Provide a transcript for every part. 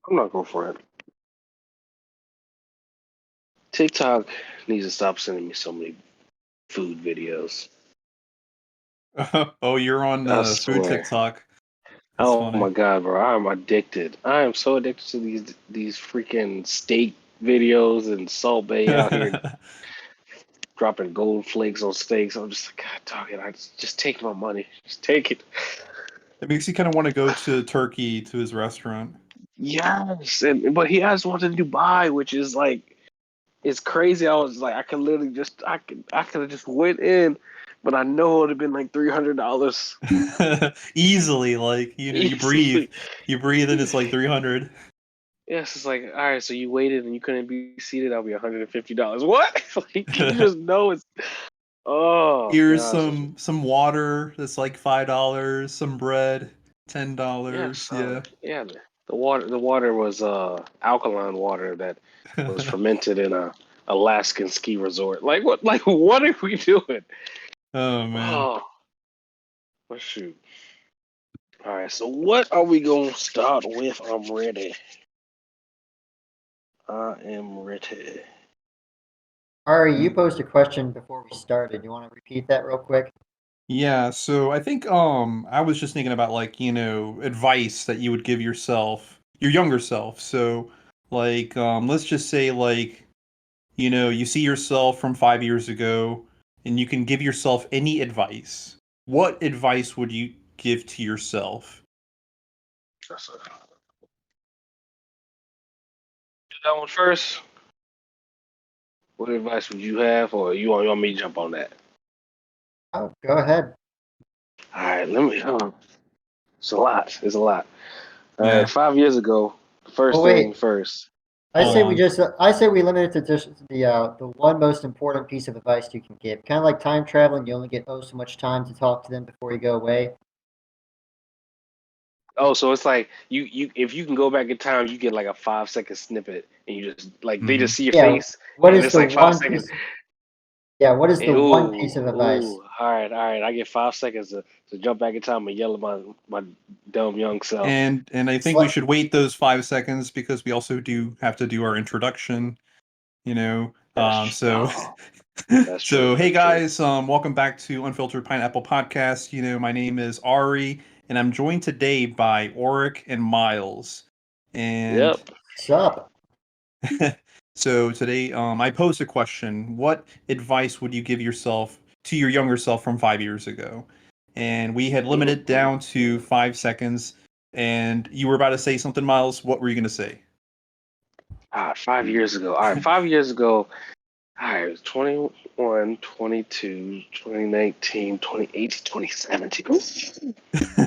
I'm not going for it. TikTok needs to stop sending me so many food videos. Oh, you're on I food swear. TikTok. That's Oh funny. my god, bro! I'm addicted. I am so addicted to these freaking steak videos and Salt Bay out here dropping gold flakes on steaks. I'm just like, God, dog it. Just take my money. Just take it. It makes you kind of want to go to Turkey to his restaurant. Yes, but he has one in Dubai, which is like it's crazy. I was like, I could literally just I could have just went in, but I know it would have been like $300 Easily, like easily. you breathe, and it's like 300. Yes, it's like, all right, so you waited and you couldn't be seated, that'll be $150. What? Like you just know it's oh Here's gosh. some water that's like $5. Some bread, Yes, $10. Yeah. yeah, the water was alkaline water that was fermented in a Alaskan ski resort. What are we doing? Oh man. Oh, well, shoot. All right, so what are we gonna start with? I'm ready. I am ready. Ari, you posed a question before we started. You want to repeat that real quick? Yeah, so I think I was just thinking about like, advice that you would give yourself, your younger self. So like let's just say like, you see yourself from 5 years ago and you can give yourself any advice. What advice would you give to yourself? That's a, do that one first. What advice would you have, or you want me to jump on that? Oh, go ahead. All right, let me. It's a lot. It's a lot. All right, Yeah. 5 years ago, the Oh first thing wait, first. I Hold say we on. just I say we limit it to just the one most important piece of advice you can give. Kind of like time traveling, you only get so much time to talk to them before you go away. Oh, so it's like you if you can go back in time, you get like a 5 second snippet, and you just like they Mhm. just see your Yeah. face, What and is it's the like five one seconds. piece? Yeah. What is And the one piece of advice? all right. I get 5 seconds to jump back in time and yell at my dumb young self. And I think we Sli- should wait those 5 seconds because we also do have to do our introduction, you know. So Oh, that's true. so hey That's true. guys, welcome back to Unfiltered Pineapple Podcast. My name is Ari, and I'm joined today by Orik and Miles. And Yep. Sup? so today, I posed a question: what advice would you give yourself to your younger self from 5 years ago? And we had limited down to 5 seconds. And you were about to say something, Miles. What were you going to say? 5 years ago. All right, 5 years ago. All right, it was 21, 22, 2019, 2018, 2017.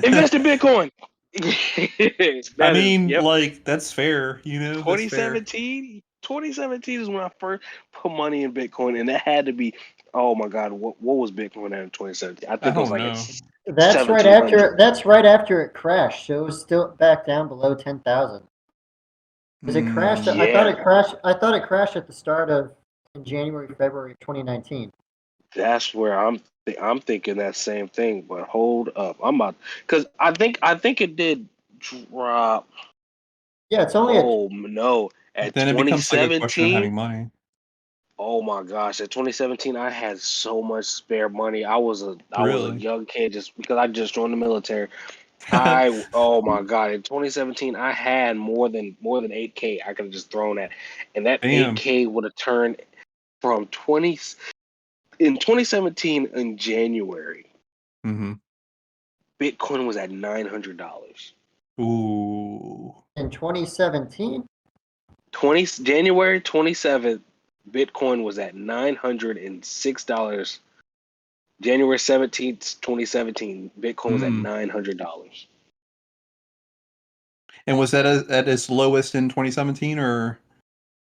Invest in Bitcoin. I That is, mean, yep. like, that's fair. That's fair. 2017 is when I first put money in Bitcoin, and that had to be, oh my God, what was Bitcoin at in 2017? I I think it was don't like at know. That's right 1700. after. That's right after it crashed. So it was still back down below 10,000. Because it crashed. I thought Yeah, it crashed. I thought it crashed at the start of in January, February of 2019. that's where I'm thinking that same thing. But hold up, I'm about because I think it did drop. Yeah, it's only at Oh no, at Then it becomes like a question of 2017. having money. Oh my gosh, at 2017, I had so much spare money. I was a Really? young kid just because I just joined the military. Oh my god, in 2017, I had more than 8K I could have just thrown at, and that Damn. 8K would have turned from 20 in 2017 in January. Mm-hmm. Bitcoin was at $900. Ooh. in 2017. 20 January 27th, Bitcoin was at $906. January 17th, 2017, Bitcoin was at Mm. $900. And was that at its lowest in 2017, At or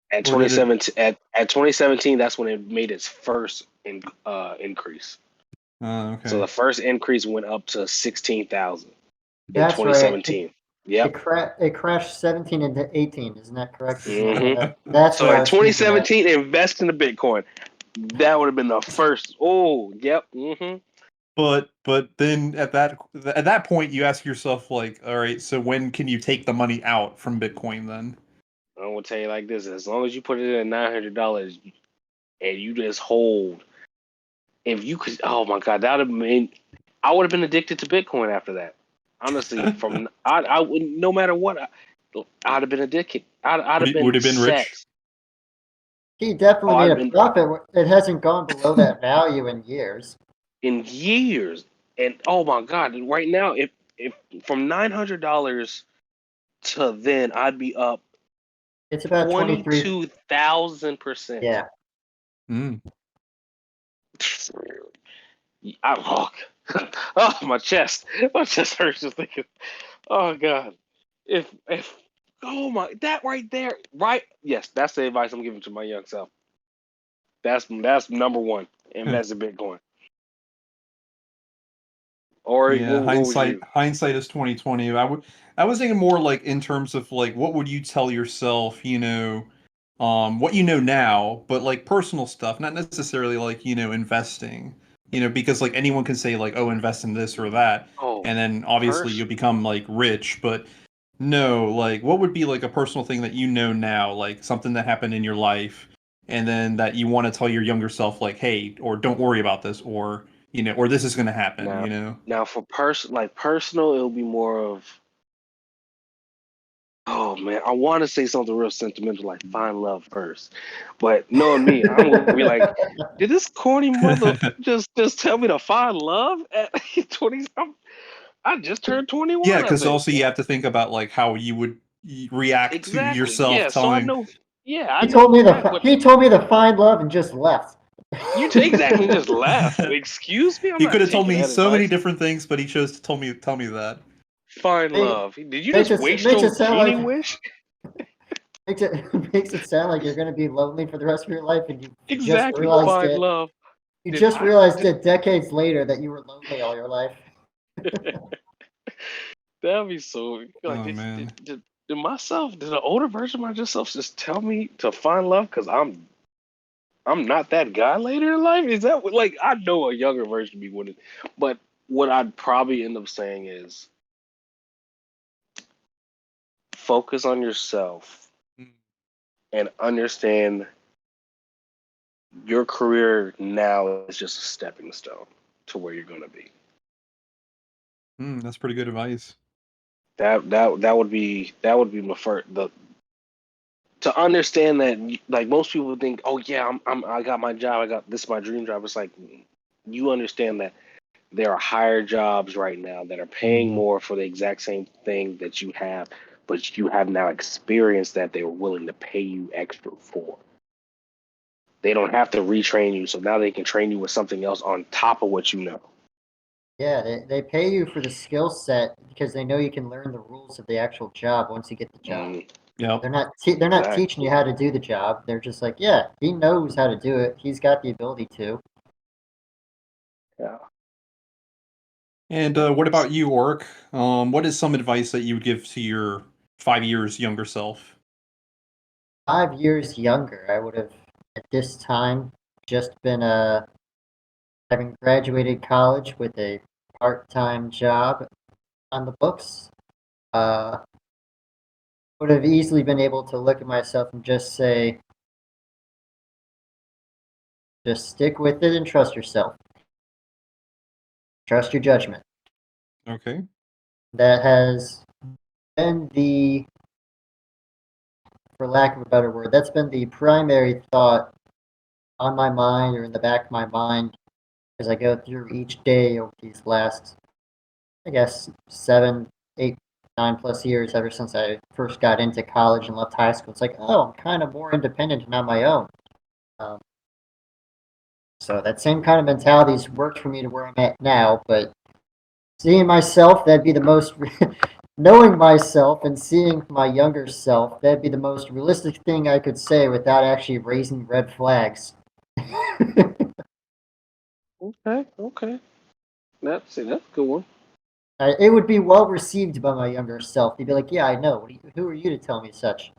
did it? 2017, at 2017, that's when it made its first increase. So Okay. the first increase went up to 16,000 in That's right. 2017. It Yep. crashed 17 into 18. Isn't that correct? hmm That's So what I at was thinking of. 2017, invest in the Bitcoin. That would have been the first. Oh, yep. But then at that point you ask yourself like, all right, so when can you take the money out from Bitcoin then? I'm gonna tell you like this: as long as you put it in $900 and you just hold, if you could, oh my God, that would have been. I would have been addicted to Bitcoin after that. Honestly, I would, no matter what, I'd have been addicted. I'd have Would been have been set. rich. He Oh, definitely I'd made have a been profit. It hasn't gone below that value in years. in years. And oh my God, right now, if from $900 to then, I'd be up It's about 23. 22,000%. Yeah. Mm. I, oh, oh, my chest hurts just thinking. Oh God, if oh my, that right there, right? Yes, that's the advice I'm giving to my young self. That's number one. Invest in Bitcoin. Ori, Yeah, what would you? hindsight is 2020. I was thinking more like in terms of like what would you tell yourself, what you know now, but like personal stuff, not necessarily like, investing. Because like anyone can say like, oh, invest in this or that, Oh, and then obviously purse. you'll become like rich, but no, like what would be like a personal thing that you know now, like something that happened in your life, and then that you want to tell your younger self like, hey, or don't worry about this, or or this is going to happen, Now, now for like personal, it'll be more of. Oh man, I want to say something real sentimental like find love first, but knowing me, I'm gonna be like, did this corny mother just tell me to find love at 20? I just turned Yeah, 21, I because think. also you have to think about like how you would react to Exactly. yourself Yeah. So I telling. know. Yeah, I know back what He told me to find love and just left. you exactly just laughed. Excuse me, I'm He could not have told taking me that so many advice. different things, but he chose to tell me that. Find It love. Did you makes just it waste makes your it sound genie like wish? makes it sound like you're going to be lonely for the rest of your life, and Exactly. Find love. you Did just I? realized Did it decades later that you were lonely all your life. that'd be so? Like, Oh man. did an older version of myself just tell me to find love because I'm not that guy later in life? Is that what, like I know a younger version of me wouldn't, but what I'd probably end up saying is focus on yourself and understand your career now is just a stepping stone to where you're going to be. That's pretty good advice. That would be my first the to understand that like most people think, oh yeah, I got my job, I got this is my dream job. It's like you understand that there are higher jobs right now that are paying Hmm. more for the exact same thing that you have, but you have now experienced that they were willing to pay you extra for. They don't have to retrain you, so now they can train you with something else on top of what you know. Yeah, they pay you for the skill set because they know you can learn the rules of the actual job once you get the job. Mm, Yep. They're not exactly. teaching you how to do the job. They're just like, yeah, he knows how to do it. He's got the ability to. Yeah. And what about you, Orc? What is some advice that you would give to your 5 years younger self? 5 years younger, I would have at this time just been having graduated college with a part-time job on the books. Uh, would have easily been able to look at myself and just say, just stick with it and trust yourself. Trust your judgment. Okay. That has been for lack of a better word, that's been the primary thought on my mind or in the back of my mind as I go through each day over these last, I guess, 7, 8, 9 plus years ever since I first got into college and left high school. It's like, oh, I'm kind of more independent and on my own. Um, so that same kind of mentality's worked for me to where I'm at now, but seeing myself, that'd be the most, knowing myself and seeing my younger self, that'd be the most realistic thing I could say without actually raising red flags. Okay. Okay. That's a good one. It would be well received by my younger self. They'd be like, "Yeah, I know. Who are you to tell me such?"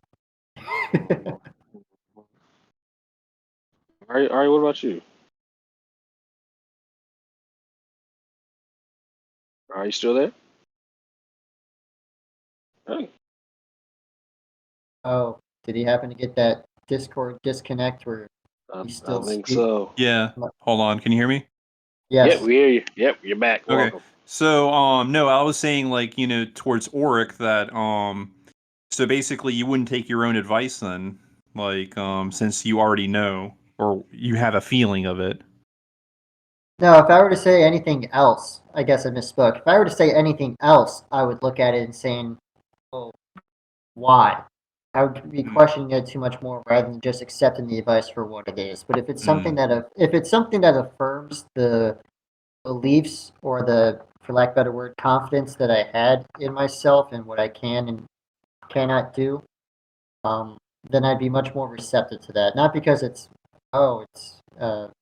All right. All right. What about you? Are you still there? Oh, Oh, did he happen to get that Discord disconnect where he's I still think speaking? so. Yeah. Hold on. Can you hear me? Yep, Yes. we hear you. Yep, you're back. Okay. Welcome. So, no, I was saying like, towards Orik that, so basically you wouldn't take your own advice then, like, since you already know or you have a feeling of it. No, if I were to say anything else, I guess I misspoke. If I were to say anything else, I would look at it and saying, well, why? I would be Mm. questioning it too much more rather than just accepting the advice for what it is. But if it's something Mm. that affirms the beliefs or the, for lack of a better word, confidence that I had in myself and what I can and cannot do, then I'd be much more receptive to that. Not because it's, what's the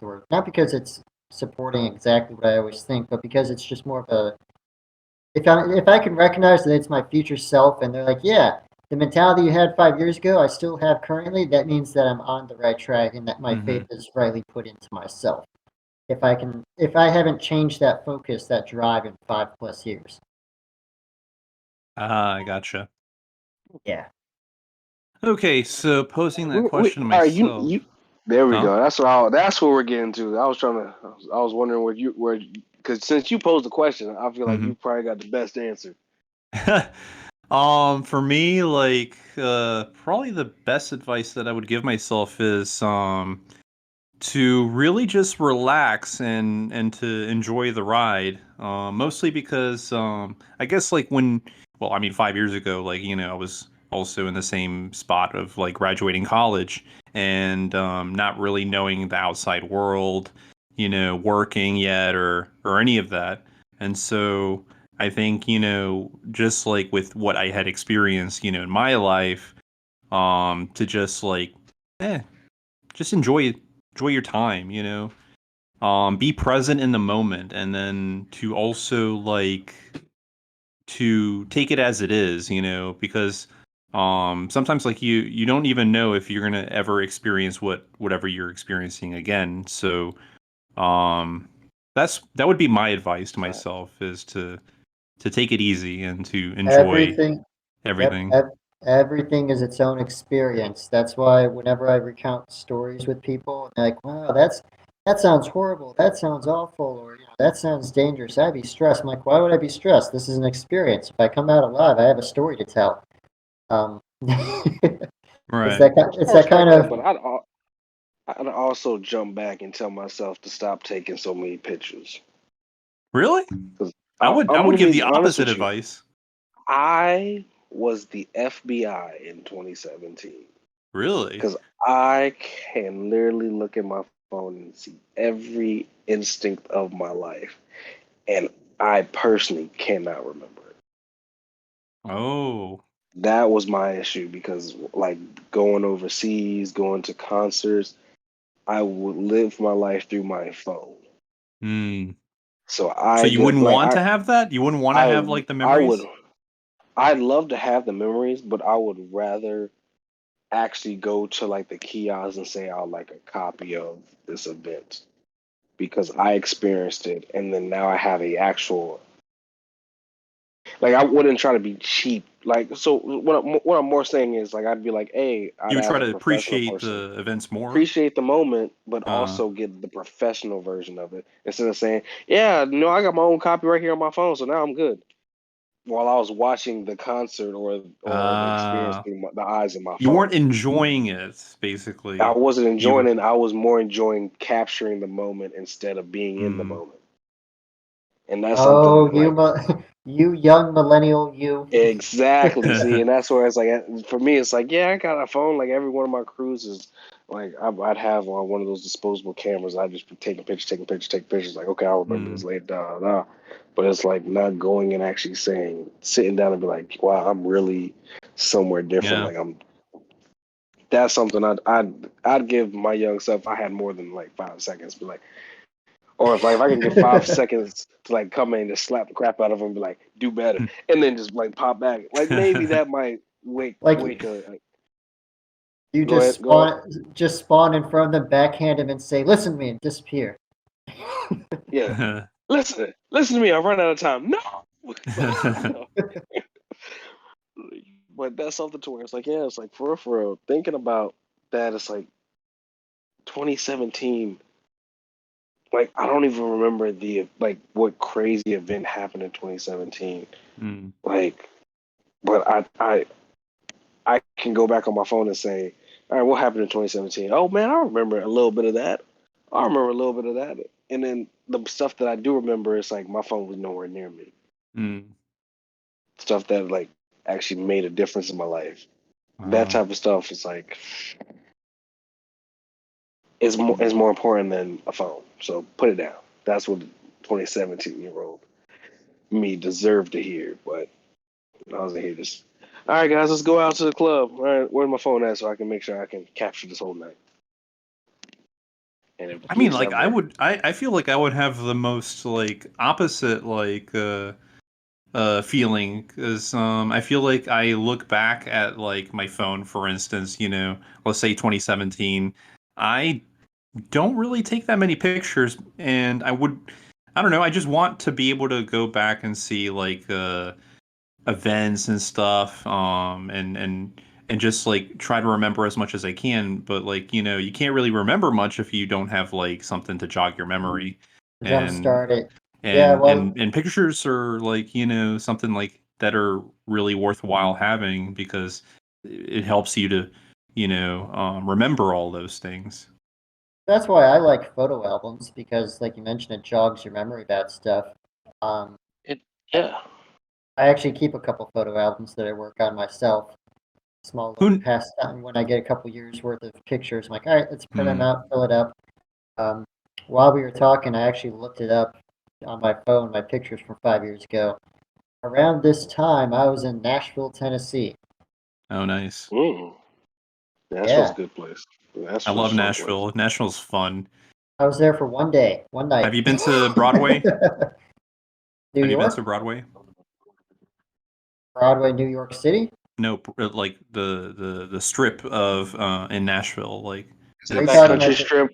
word? Not because it's supporting exactly what I always think, but because it's just more of a, if I can recognize that it's my future self and they're like, yeah, the mentality you had 5 years ago, I still have currently, that means that I'm on the right track and that my faith is rightly put into myself. If I haven't changed that focus, that drive in 5+ years. Ah, I gotcha. Yeah. Okay, so posing that question to All right, myself. there we Huh? go. That's what we're getting to. I was trying to. I was wondering because since you posed the question, I feel like Mm-hmm. you probably got the best answer. For me, like, probably the best advice that I would give myself is, to really just relax and to enjoy the ride. Mostly because, I guess like well, I mean, 5 years ago, like, I was also in the same spot of like graduating college and, not really knowing the outside world, working yet or any of that. And so I think, just like with what I had experienced, in my life, to just like, just enjoy your time, be present in the moment, and then to also like to take it as it is, because sometimes like you don't even know if you're gonna ever experience whatever you're experiencing again. So that would be my advice to Right. myself, is to take it easy and to enjoy Everything, yep, everything. everything is its own experience. That's why whenever I recount stories with people, and they're like, "Wow, that sounds horrible. That sounds awful," or "That sounds dangerous." I'd be stressed. I'm like, "Why would I be stressed? This is an experience. If I come out alive, I have a story to tell." It's Right. that it's I that kind respect that, of but I'd also jump back and tell myself to stop taking so many pictures. Really? Because I I'm would gonna give be the honest opposite with you. advice. I was the FBI in 2017 Really? because I can literally look at my phone and see every instinct of my life, and I personally cannot remember it. Oh. That was my issue because, like, going overseas, going to concerts, I would live my life through my phone. Hmm. So So I you did wouldn't like want to have that? You wouldn't want to have like the I would memories? I'd love to have the memories, but I would rather actually go to like the kiosk and say I'd like a copy of this event because I experienced it, and then now I have a actual, like, I wouldn't try to be cheap. Like, so what I'm more saying is, like, I'd be like, hey, You I'd would try ask a to professional appreciate person, the events more? appreciate the moment, but Uh, also get the professional version of it instead of saying, yeah, no, I got my own copy right here on my phone, so now I'm good. While I was watching the concert or the experience uh, through the eyes of my you weren't phone. enjoying it, I basically. wasn't You enjoying were, it. I was more enjoying capturing the moment instead of being in the hmm, moment. And that's something oh like you young millennial you. exactly. See, and that's where it's like for me, it's like, yeah, I got a phone. Like every one of my cruises, like I'd have on one of those disposable cameras. I'd just be taking pictures, taking pictures, taking pictures. Like, okay, I'll remember hmm, this later. Da, da, da. But it's like not going and actually saying, sitting down and be like, wow, I'm really somewhere different. yeah. Like I'm. That's something I'd give my young self. I had more than like 5 seconds. Be like. Or if I can get 5 seconds to like come in and just slap the crap out of him and be like, do better, and then just like pop back, like maybe that might wake Like a. you Go ahead, go ahead. just spawn in front of them, backhand him, and say, "Listen to me," and disappear. Yeah, listen to me. I run out of time. No. No. But that's something to where it's like, yeah, it's like for real. Thinking about that, it's like 2017. Like I don't even remember the like what crazy event happened in 2017. Mm. Like, but I can go back on my phone and say, all right, what happened in 2017? Oh man, I remember a little bit of that. I remember a little bit of that. And then the stuff that I do remember is like my phone was nowhere near me. Mm. Stuff that like actually made a difference in my life. That Wow. type of stuff is like is more important than a phone. So put it down. That's what the 2017-year-old me deserved to hear. But I was here just, all right, guys, let's go out to the club. All right, where's my phone at so I can make sure I can capture this whole night. And if I mean, Geeks like ever, I feel like I would have the most like opposite like feeling because I feel like I look back at like my phone, for instance, let's say 2017. I don't really take that many pictures, and I don't know, I just want to be able to go back and see like events and stuff, and just like try to remember as much as I can. But like you can't really remember much if you don't have like something to jog your memory, and Jumpstart it. Yeah, and well, and and pictures are like something like that are really worthwhile having because it helps you to remember all those things. that's why I like photo albums because, like you mentioned, it jogs your memory about stuff. Um, it, I, yeah. I actually keep a couple photo albums that I work on myself. Small little Who? pastime when I get a couple years worth of pictures. I'm like, all right, let's print them Hmm. out, fill it up. Um, while we were talking, I actually looked it up on my phone, my pictures from 5 years ago. Around this time, I was in Nashville, Tennessee. Oh, nice. Mm, Nashville's a Yeah, good place. I Nashville's a love fun place. Nashville. Nashville's fun. I was there for one day, one Have night. you been to Broadway? New Have you been to York, Broadway? Broadway, New York City. No, like the strip of in Nashville, like Is Are that you that it's talking country like strip?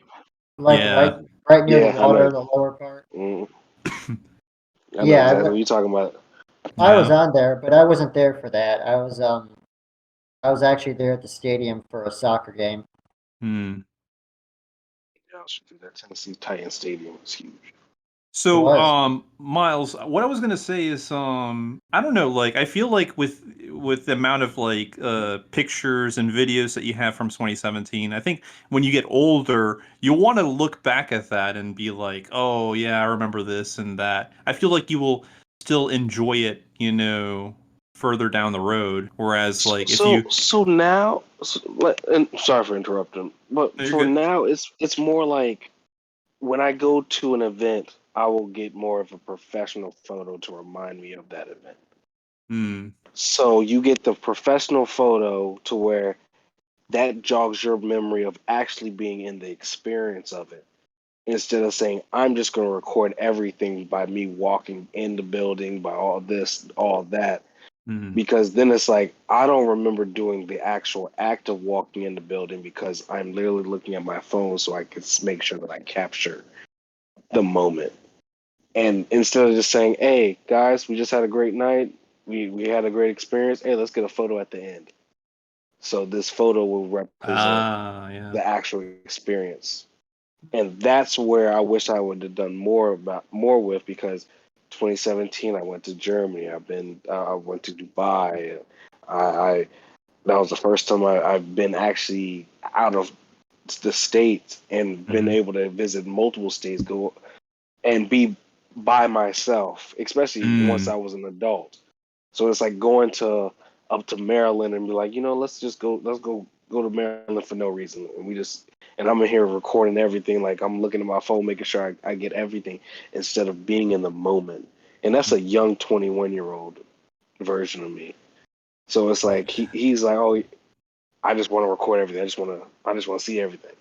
like yeah. right near the Yeah, I know. water, the lower part? Mm, I know Yeah, exactly what you're talking about. I was Yeah. on there, but I wasn't there for that. I was actually there at the stadium for a soccer game. Hmm. Yeah, I should do that. Tennessee Titan Stadium is huge. It So, was. Miles, what I was gonna say is, I don't know, like I feel like with the amount of like pictures and videos that you have from 2017, I think when you get older, you want to look back at that and be like, oh yeah, I remember this and that. I feel like you will still enjoy it, further down the road. Whereas, So like if so, you, so now, and sorry for interrupting, but no, you're for good. now, it's more like when I go to an event, I will get more of a professional photo to remind me of that event. Hmm. So you get the professional photo to where that jogs your memory of actually being in the experience of it. Instead of saying, I'm just going to record everything by me walking in the building, by all this, all that. Hmm. Because then it's like, I don't remember doing the actual act of walking in the building because I'm literally looking at my phone so I can make sure that I capture the moment. And instead of just saying, hey, guys, we just had a great night. We had a great experience. Hey, let's get a photo at the end. So this photo will represent Ah, yeah. the actual experience. And that's where I wish I would have done more with because 2017 I went to Germany. I went to Dubai. I that was the first time I've been actually out of the states and been Hmm. able to visit multiple states, go and be by myself, especially once Hmm. I was an adult. So it's like going to up to Maryland and be like, let's go to Maryland for no reason. And I'm in here recording everything. Like I'm looking at my phone, making sure I get everything instead of being in the moment. And that's a young 21-year-old version of me. So it's like he's like, oh, I just want to record everything. I just want to see everything.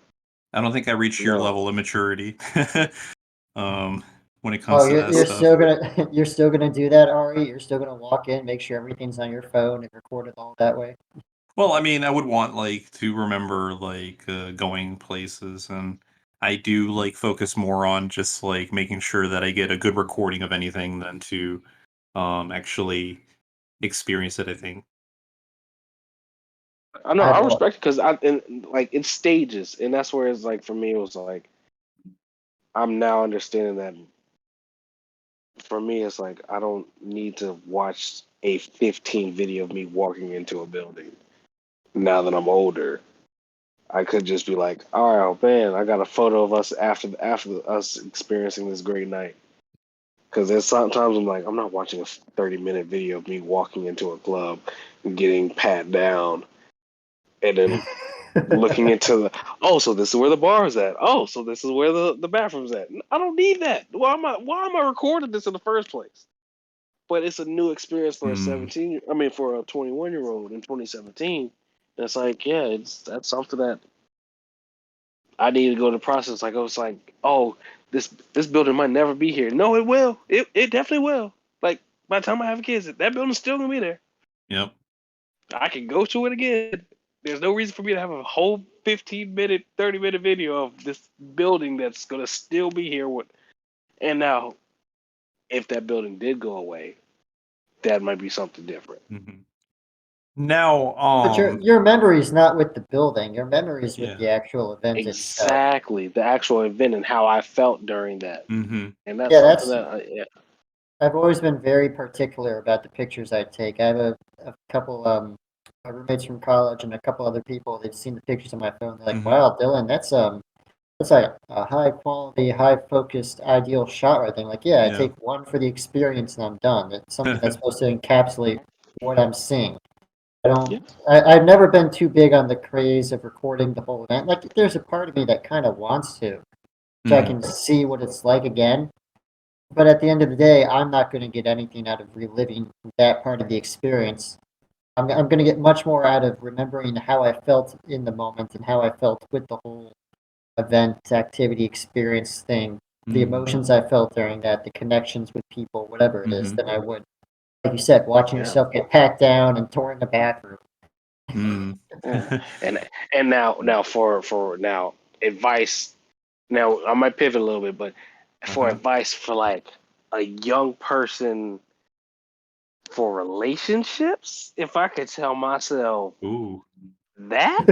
I don't think I reached your No, level of maturity. um, when it Oh, comes to that you're stuff. still gonna you're still gonna do that, Ari? You're still gonna walk in, make sure everything's on your phone and record it all that way? Well, I mean, I would want like to remember like going places, and I do like focus more on just like making sure that I get a good recording of anything than to actually experience it, I think. I know I I've al- respect it because like it's stages, and that's where it's like for me it was like I'm now understanding that for me it's like I don't need to watch a 15 video of me walking into a building. Now that I'm older, I could just be like, all right, man, I got a photo of us after us experiencing this great night. Because there's sometimes I'm like, I'm not watching a 30-minute video of me walking into a club and getting pat down, and then looking into so this is where the bar is at. Oh, so this is where the bathroom's at. I don't need that. Why am I recording this in the first place? But it's a new experience for a Mm, 17. I mean, for a 21-year-old in 2017. And it's like, yeah, that's something that I need to go to the process. Like I was like, oh, this building might never be here. No, it will. It definitely will. Like by the time I have kids, that building's still gonna be there. yep. I can go to it again. There's no reason for me to have a whole 15-minute, 30-minute video of this building that's gonna still be here. And now, if that building did go away, that might be something different. Hmm. Now, but your memory is not with the building. Your memory is with yeah. the actual event itself. Exactly, the actual event and how I felt during that, Hmm. and that's Yeah, something that's. that yeah. I've always been very particular about the pictures I take. I have a couple my roommates from college and a couple other people. They've seen the pictures on my phone. They're like, Hmm. "Wow, Dylan, that's like a high quality, high focused, ideal shot right there." Like, yeah, I Yeah. take one for the experience and I'm done. It's something that's supposed to encapsulate what I'm seeing. I Yeah. don't. I've never been too big on the craze of recording the whole event. Like, there's a part of me that kind of wants to, so I Hmm. can see what it's like again. But at the end of the day, I'm not going to get anything out of reliving that part of the experience. I'm going to get much more out of remembering how I felt in the moment and how I felt with the whole event, activity, experience thing, the Mm. emotions I felt during that, the connections with people, whatever it is, Hmm. than I would, like you said, watching Yeah. yourself get packed down and torn in the bathroom. Mm. Yeah. And now for now advice. Now I might pivot a little bit, but for Uh-huh. advice for like a young person for relationships, if I could tell myself Ooh. that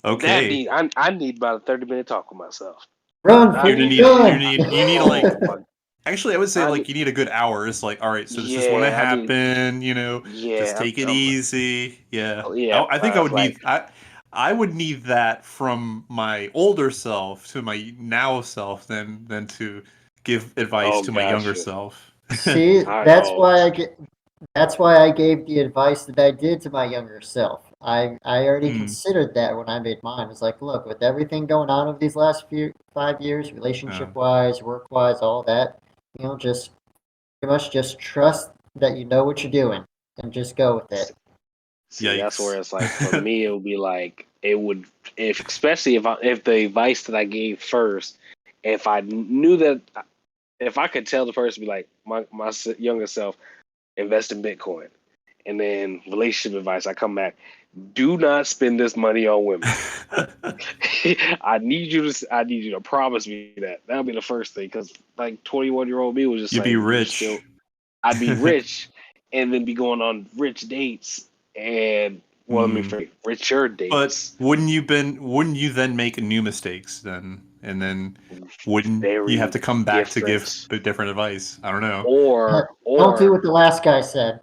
Okay. I need about a 30-minute talk with myself. Run, I You're gonna fool, need need you run! need you need like oh my actually I would say I like need you need a good hour. It's like, all right, so this is gonna yeah I need happen, just yeah take it easy. Yeah. yeah I think I I was would need like I would need that from my older self to my now self than to give advice oh to my younger gotcha self. See, I that's oh why I get. That's why I gave the advice that I did to my younger self. I already Mm. considered that when I made mine. It's like, look, with everything going on over these last 5 years, Uh, relationship wise, work wise, all that, just pretty much just trust that you know what you're doing and just go with it. see, that's yikes. where it's like for me, it would be like it would if especially if the advice that I gave first, if I knew that if I could tell the person be like my younger self invest in Bitcoin, and then relationship advice I come back, do not spend this money on women. I need you to promise me that that'll be the first thing because like 21-year-old me was just You'd be like you're still rich. I'd be rich and then be going on rich dates and well, let me Mm. phrase richer But dates. wouldn't you then make new mistakes then? And then wouldn't you have Very to come back to give different. different advice? I don't know. Don't do Or what the last guy said.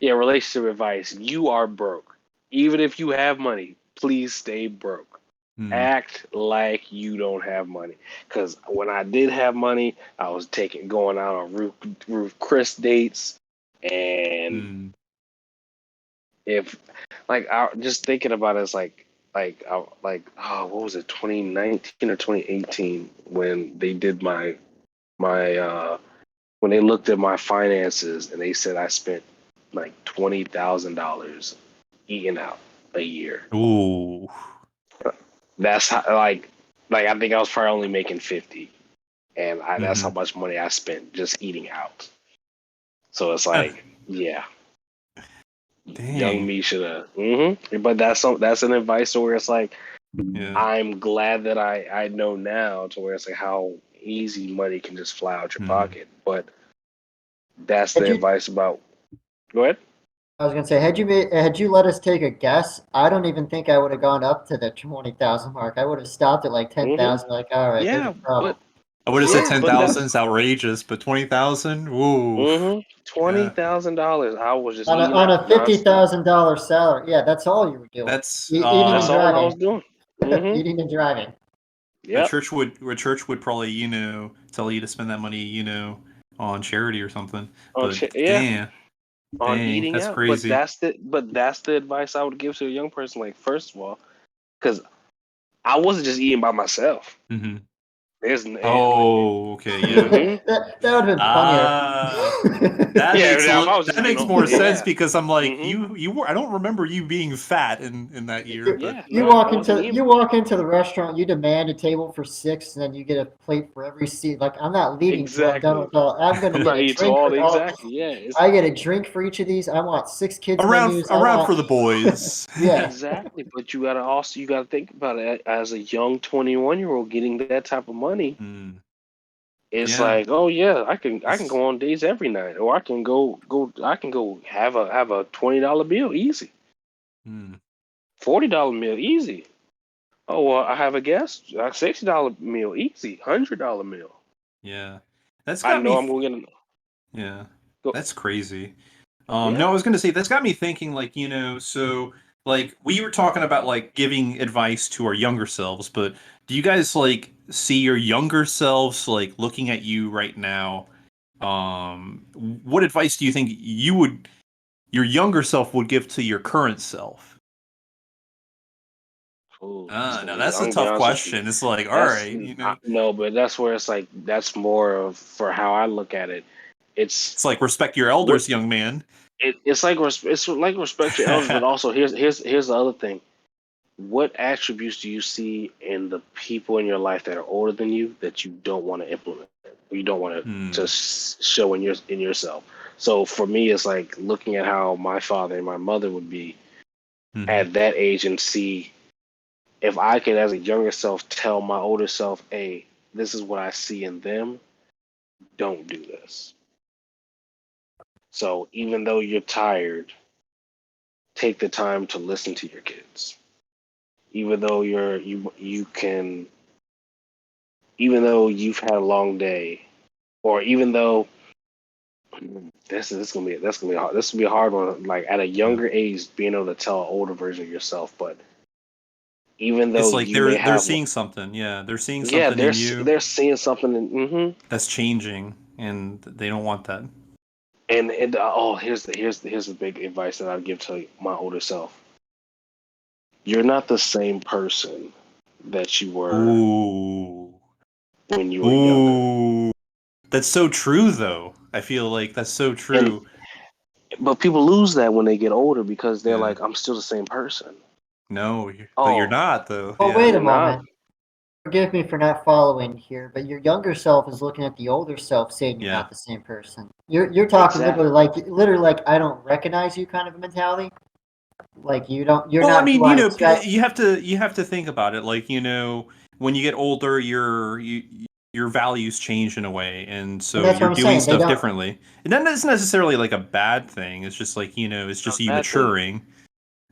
yeah, relationship advice. You are broke. Even if you have money, please stay broke. Hmm. Act like you don't have money. Because when I did have money, I was going out on roof Chris dates, and Hmm. if like I just thinking about it, it's like oh what was it 2019 or 2018 when they did my when they looked at my finances and they said I spent like $20,000 eating out a year. Ooh. That's how, like I think I was probably only making 50, and that's how Mm-hmm. much money I spent just eating out. So it's like, yeah, young Dang. me should have. But that's an advice where it's like Yeah. I'm glad that I know now to where it's like how easy money can just fly out your Mhm. pocket. But that's Had the you, advice about. Go ahead. I was gonna say, had you let us take a guess, I don't even think I would have gone up to the 20,000 mark. I would have stopped at like Hmm. 10,000. Like, all right, there's a Yeah, problem. but I would have said yeah, but 10,000 that's is outrageous, but 20,000, woo. Yeah. $20,000. I was just On a eating out nonstop. $50,000 salary, yeah, that's all you were doing. That's Eating and That's all I driving. was doing. Hmm. Eating and driving. Yep. a church would probably, tell you to spend that money, on charity or something. But Yeah, on dang, eating that's out. But crazy. that's the advice I would give to a young person. Like, first of all, because I wasn't just eating by myself. Hmm. There's Oh, okay, yeah. mm-hmm. That would have been funnier. Ah, that Yeah, makes a now if little, I was that just getting makes on, more sense yeah. because I'm like, Mm-hmm. you were, I don't remember you being fat in that year, but Yeah, You no, I walk wasn't into eating. you walk into the restaurant, you demand a table for six, and then you get a plate for every seat. Like, I'm not leaving till I'm done Exactly. with all. I'm gonna I'm get not a eating to drink all with the all. exactly. Yeah, it's I get a drink for each of these. I want 6 kids around menus. I around want for the boys. yeah. exactly. But you gotta think about it as a young 21-year-old getting that type of money. Hmm. It's Yeah. like, oh yeah, I can It's go on dates every night, or I can go have a $20 meal easy, hmm. $40 meal easy. Oh well, I have a guest, a $60 meal easy, $100 meal. Yeah. That's I got know me. I'm going to Yeah. go. That's crazy. No, Yeah, I was gonna say that's got me thinking, like, so like we were talking about like giving advice to our younger selves, but do you guys like see your younger selves like looking at you right now? What advice do you think your younger self would give to your current self? oh, Now that's I'm a gonna be tough honest with you. question. It's like, all That's right, no, but that's where it's like that's more of for how I look at it. It's it's like respect your what elders, young man. it's like respect your elders, but also here's the other thing. What attributes do you see in the people in your life that are older than you that you don't want to implement, or you don't want to Hmm. just show in yourself? So for me, it's like looking at how my father and my mother would be Hmm. at that age and see if I could, as a younger self, tell my older self, "Hey, this is what I see in them. Don't do this." So even though you're tired, take the time to listen to your kids. Even though you can, even though you've had a long day, or even though this is gonna be that's gonna be hard. This gonna be a hard one. Like at a Yeah. younger age, being able to tell an older version of yourself, but even though It's like you may they're have, seeing something. Yeah, they're seeing yeah, something in you they're seeing something in, that's changing, and they don't want that. and oh, here's the big advice that I'd give to my older self. You're not the same person that you were Ooh, when you were younger. ooh, that's so true, though. I feel like that's so And true. but people lose that when they get older because they're Yeah. like, I'm still the same person. No, but you're Oh, not, though. Well, Yeah. wait a you're not. moment. Forgive me for not following here, but your younger self is looking at the older self, saying you're Yeah. not the same person. You're talking Exactly. literally like I don't recognize you kind of a mentality. Like you're Well, I not mean, who I expect. you have to think about it. Like, when you get older, your values change in a way, and And so that's what you're I'm doing saying. They stuff don't. differently. And that isn't necessarily like a bad thing. It's just like, it's Not just a you bad thing. maturing.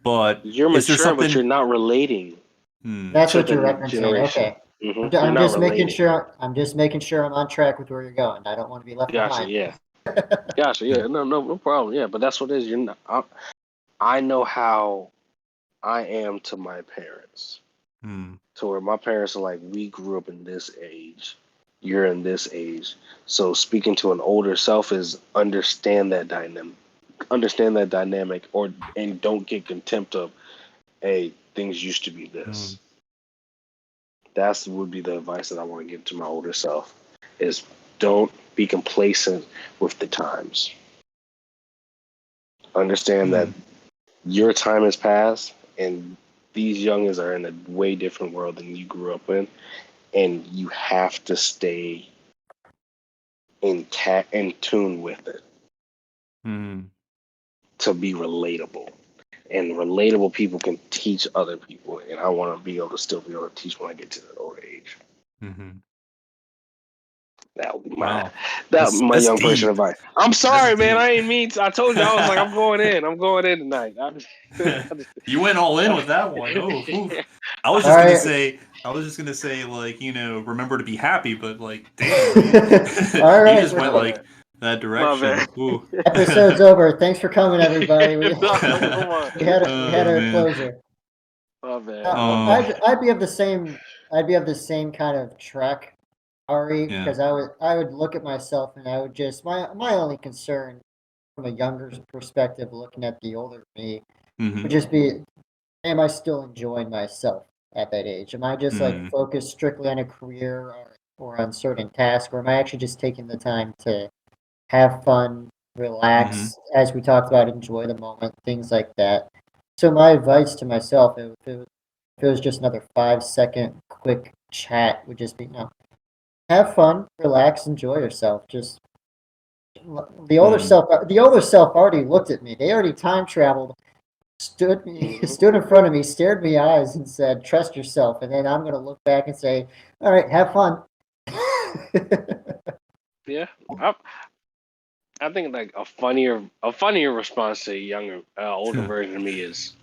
But You're is there mature, but something? you're not relating Hmm. That's to what the you're new referencing. generation. Okay. You're I'm not just making relating. sure. I'm just making sure I'm on track with where you're going. I don't want to be left Gotcha. behind. Yeah. Gotcha. Yeah. Yeah. No problem. Yeah. But that's what it is. You're not. I know how I am to my parents. Hmm. To where my parents are like, we grew up in this age. You're in this age. So speaking to an older self is understand that dynamic, or and don't get contempt of, hey, things used to be Hmm. this. That's would be the advice that I want to give to my older self is don't be complacent with the times. Understand that Hmm. your time has passed and these youngins are in a way different world than you grew up in, and you have to stay in tune with it Hmm. to be relatable. and relatable people can teach other people, and I want to be able to still be able to teach when I get to that older age. Mm-hmm. That would be Wow, my that's young person deep. advice. I'm That's sorry, man. deep. I ain't mean to. I told you I was like, I'm going in. I'm going in tonight. You went all in with that one. Oh, oof. I was All just gonna right. say, like, remember to be happy, but like, damn, you All you right. just went like that My direction. bad. Ooh. Episode's over. Thanks for coming, everybody. No, come on. We had Oh our man. closure. My bad. Uh, My Um. bad. I'd be of the same. I'd be of the same kind of track, Ari, Yeah. because I would look at myself and I would just my only concern from a younger perspective, looking at the older me, would Mm-hmm. just be, am I still enjoying myself at that age? Am I just like Mm. focused strictly on a career or on certain tasks, or am I actually just taking the time to have fun, Mm-hmm. relax, as we talked about, enjoy the moment, things like that. So my advice to myself, if it was just another 5 second quick chat, would just be, no, have fun, relax, enjoy yourself. Just Mm. the older self already looked at me. They already time traveled, Mhm. stood in front of me, stared me eyes, and said, "Trust yourself." And then I'm gonna look back and say, "All right, have fun." Yeah. I think like a funnier response to a younger older version of me is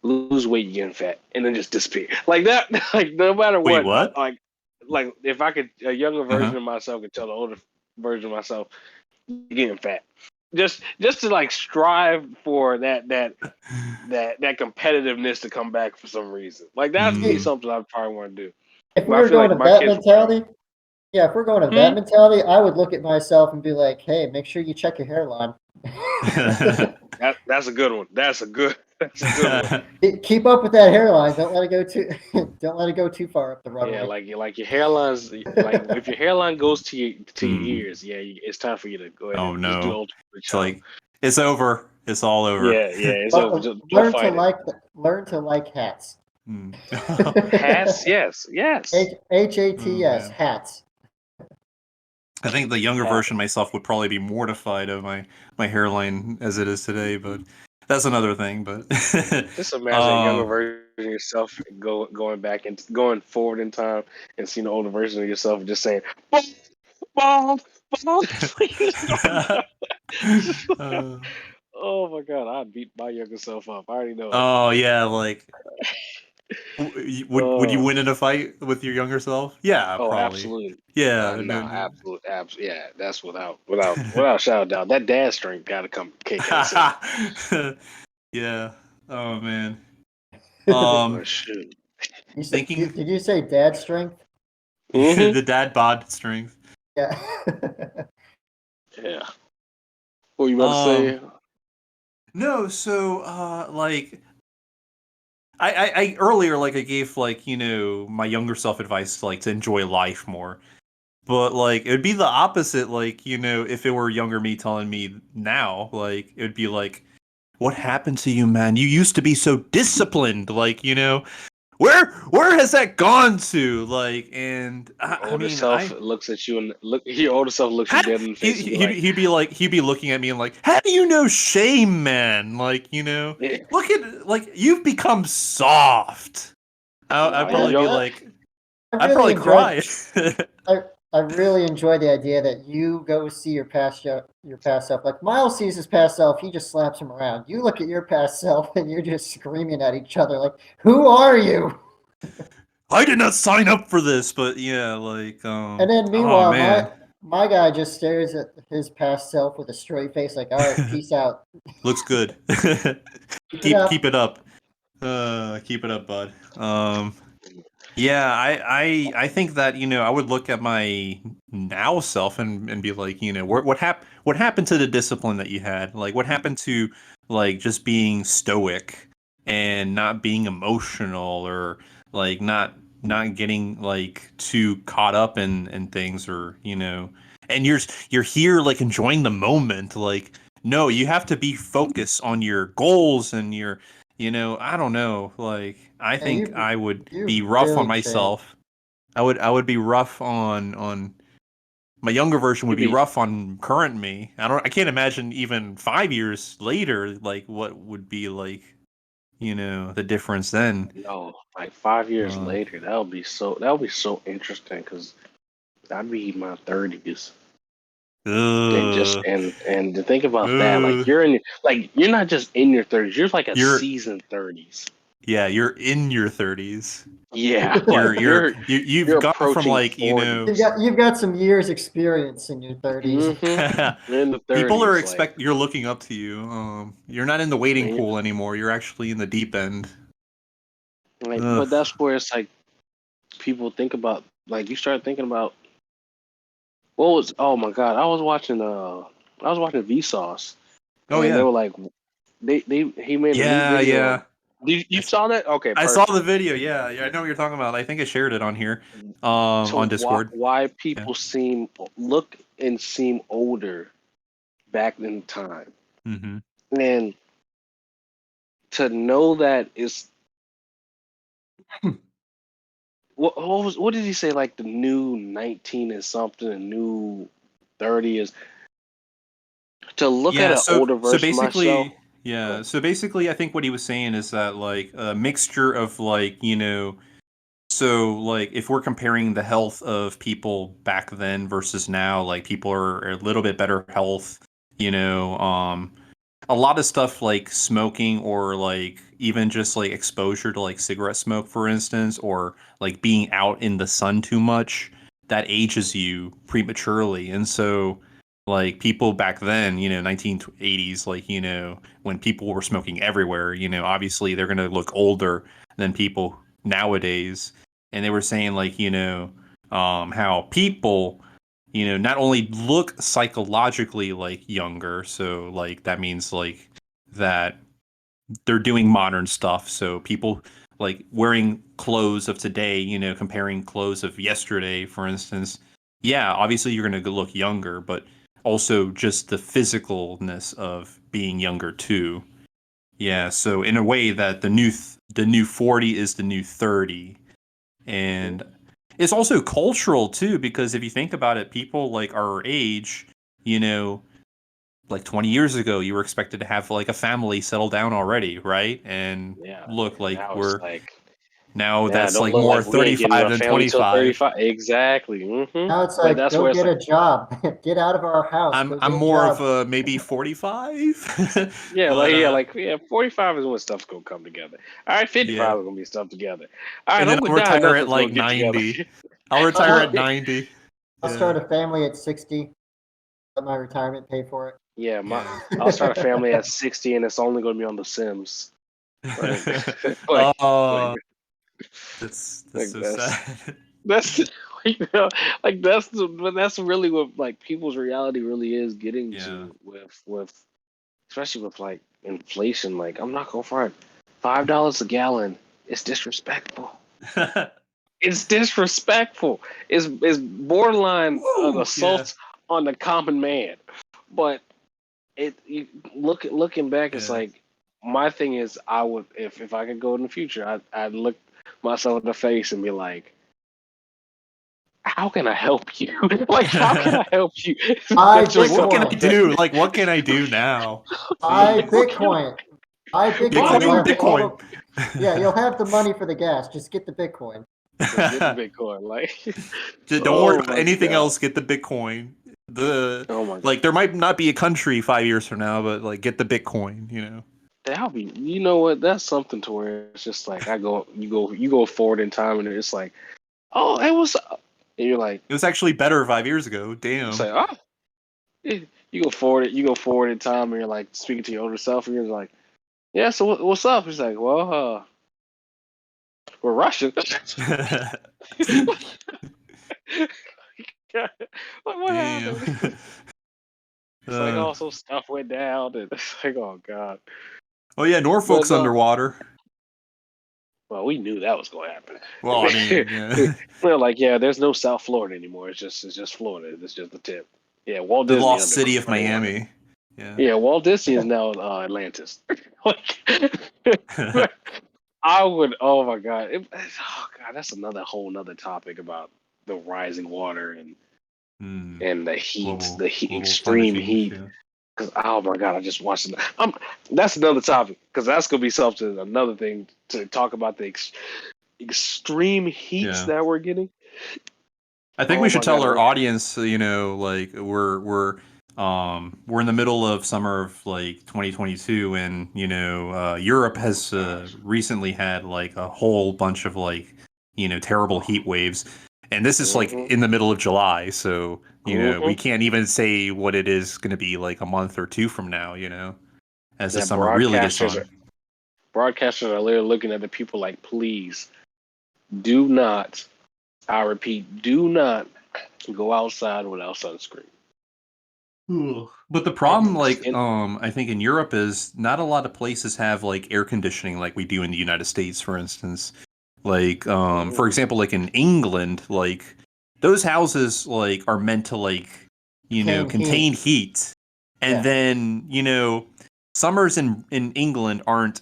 lose weight, you getting fat, and then just disappear like that. Like no matter Wait, what, what? like if I could, a younger Uh-huh. version of myself could tell the older version of myself, you're getting fat. Just to like strive for that competitiveness to come back for some reason. Like that's be Mm. something I probably want to do. If But we I were feel going like to my that kids will probably. mentality, yeah, if we're going to that Hmm? mentality, I would look at myself and be like, "Hey, make sure you check your hairline. That's a good one. That's a good. That's a good one. Keep up with that hairline. Don't let it go too. Don't let it go too far up the Yeah, runway." like your hairline's like if your hairline goes to your Mm. ears, yeah, it's time for you to go ahead Oh and just do the no. ultimate It's child. like it's over. It's all over. Yeah, it's over. Just don't fight it. Learn to like hats. Mm. Hats, yes, yes. Oh Hats, man. hats. I think the younger Hat. version of myself would probably be mortified of my hairline as it is today, but that's another thing. But Just imagine a younger um, version of yourself going back and going forward in time and seeing the older version of yourself and just saying, "Bald, bald, bald." Please don't. uh, Oh my god, I'd beat my younger self up. I already know it. oh yeah, like would you Oh, win in a fight with your younger self? Yeah, oh, probably. absolutely. Yeah, No, no, absolutely. Yeah, that's without shadow of doubt. That dad strength got to come kick in. So, no. Yeah. Oh man. did, oh shoot. Thinking did you say dad strength? Mm-hmm. the dad bod strength. Yeah. Yeah. What you about to Um. say? No, so like I earlier like I gave like my younger self advice like to enjoy life more, but like it would be the opposite. Like if it were younger me telling me now, like it would be like, what happened to you, man? You used to be so disciplined. Like where has that gone to? Like and Your I older mean self looks at you and look. Your older self looks you how, dead in the face and be like, he'd be looking at me and like, how do you know shame, man? Like yeah. look at like you've become soft. "No, I'd you probably be young." like, I I'd really probably enjoyed cry. I I really enjoy the idea that you go see your past self. Like Miles sees his past self, he just slaps him around. You look at your past self and you're just screaming at each other like, "Who are you?" I did not sign up for this, but yeah, like And then oh meanwhile, man, my guy just stares at his past self with a straight face, like, "All right, peace out. looks good. Keep it up." Keep it up. Keep it up, bud. Yeah, I think that I would look at my now self and be like, what happened to the discipline that you had? Like, what happened to like just being stoic and not being emotional or like not getting like too caught up in things or and you're here like enjoying the moment. Like, no, you have to be focused on your goals and your I don't know. Like, I Yeah, think I would be you've rough on really changed. myself. I would be rough on my younger version would You be be rough on current me. I can't imagine even 5 years later like what would be like. the difference then. No, like 5 years Uh, later, that would be so interesting because I'd be in my 30s. And just ugh, and to think about that, like ugh. you're not just in your 30s, you're like a You're seasoned 30s. Yeah, you're in your 30s. Yeah, You're like you're you you're you've gone from approaching like, 40s. You've got some years experience in your 30s. In the people are 30s, like you're looking up to you. You're not in the waiting man, pool anymore. You're actually in the deep end. Ugh. but that's where it's like people think about, like you start thinking about what was, oh my god, I was watching Vsauce, Oh and they yeah. were like he made a new Yeah, video of, yeah. you saw that? Okay, I saw the perfect. video. Yeah, yeah, I know what you're talking about. I think I shared it on here, So on why Discord. why Yeah. people look and seem older back in time, Mm-hmm. and to know that is what did he say, like the new 19 is something, a new 30 is, to look at Yeah, an older version of myself. Go so basically I think what he was saying is that like a mixture of like, so like if we're comparing the health of people back then versus now, like people are a little bit better health, a lot of stuff like smoking or like even just like exposure to like cigarette smoke, for instance, or like being out in the sun too much, that ages you prematurely. And so like people back then, 1980s, like, when people were smoking everywhere, obviously they're going to look older than people nowadays. And they were saying like, how people not only look psychologically like younger, so like that means like that they're doing modern stuff. So people like wearing clothes of today, comparing clothes of yesterday, for instance. Yeah, obviously you're going to look younger, but also just the physicalness of being younger too. Yeah, so in a way that the new 40 is the new 30, and it's also cultural too, because if you think about it, people like our age, you know, like 20 years ago, you were expected to have like a family settle down already, right? And Yeah, look, and like now it's we're like, now now it that's don't like look more like we ain't getting 35 a than family till 25. 35. Exactly. Now it's But like, that's go where it's get like, a job. Get out of our house. I'm Go I'm get a more of job. a maybe 45. yeah, But like 45 is when stuff's gonna come together. All right, yeah. 55 is gonna be stuff together. All right, And then I'm gonna I'll die. retire at Nothing's like gonna get together. 90. I'll I'll, retire at I'll, 90. I'll Yeah. start a family at 60. Let my retirement pay for it. Yeah, Yeah. I'll start a family at 60, and it's only gonna be on The Sims. Like, like, Oh, that's like so that's sad. that's like but that's really what like people's reality really is getting Yeah. to with especially with like inflation. Like I'm not gonna front, $5 a gallon. It's disrespectful. It's disrespectful. It's borderline an Woo! Yeah. assault on the common man. But looking back, it's Yeah. like my thing is I would, if I could go in the future, I'd look myself in the face and be like, how can I help you? Like, how can I help you? Buy That's Like, just what can something I Bitcoin. that, do? Like, what can I do now? Buy like, what Jeez. can Bitcoin. Buy Yeah, Bitcoin. give buy You'll me have all Bitcoin. the yeah. You'll have the money for the gas. Just get the Bitcoin. just get the Bitcoin? Like, Don't worry oh about my anything god, else. Get the Bitcoin. oh my god, Like there might not be a country 5 years from now, but like get the Bitcoin. that'll be. You know what? That's something to where it's just like you go forward in time, and it's like, oh, it was, and you're like, It was actually better 5 years ago. it's Damn. like, oh. You go forward in time, and you're like speaking to your older self, and you're like, yeah. So what's up? He's like, well, we're Russian. Like, what Damn. happened? It's like, uh, oh, some stuff went down, and it's like, oh god. oh yeah, But Norfolk's no, underwater. well, we knew that was going to happen. Well, I mean, yeah. We're like, yeah, there's no South Florida anymore. It's just Florida. It's just the tip. Yeah, Walt The Disney lost city of underwater. Miami. Yeah. Yeah, Walt Disney is now Atlantis. Like, I would. Oh my god. Oh god, that's another whole nother topic about the rising water and Hmm. the heat, Global climate extreme change. heat. Yeah. Cause oh my god, I just watched it. That's another topic because that's gonna be something another thing to talk about the extreme heats Yeah. that we're getting. I think we Oh should my god, tell our we're audience, like we're in the middle of summer of like 2022, and Europe oh my has gosh. recently had like a whole bunch of like terrible heat waves, and this is like Mm-hmm. in the middle of July, so Mm-hmm. we can't even say what it is going to be like a month or two from now, as the That summer really gets on. broadcasters are literally looking at the people like, please do not. I repeat, do not go outside without sunscreen. Ooh. But the I problem, like, And, I think in Europe is not a lot of places have like air conditioning like we do in the United States, for instance. Like, for mm, example, like in England, like those houses like are meant to like, Contain heat. contain heat. And Yeah. then, summers in England aren't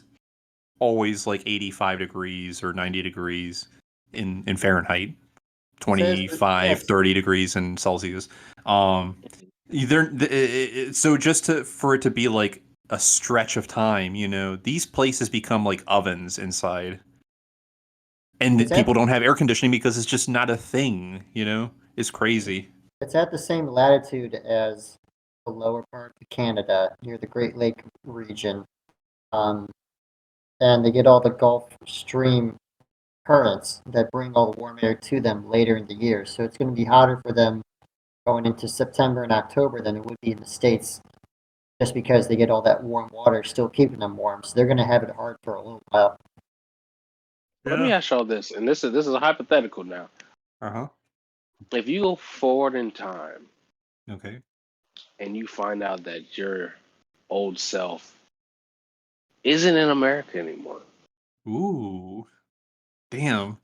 always like 85 degrees or 90 degrees in Fahrenheit. It says that, 25, yes. 30 degrees in Celsius. Um, so just for it to be like a stretch of time, these places become like ovens inside, and It's people at don't have air conditioning because it's just not a thing. It's crazy. it's at the same latitude as the lower part of Canada near the Great Lake region. Um, and they get all the Gulf Stream currents that bring all the warm air to them later in the year. So it's going to be hotter for them going into September and October than it would be in the States, just because they get all that warm water still keeping them warm. So they're going to have it hard for a little while. let me Yeah. ask y'all this, and this is a hypothetical now. Uh huh. If you go forward in time Okay. and you find out that your old self isn't in America anymore, Ooh. Damn.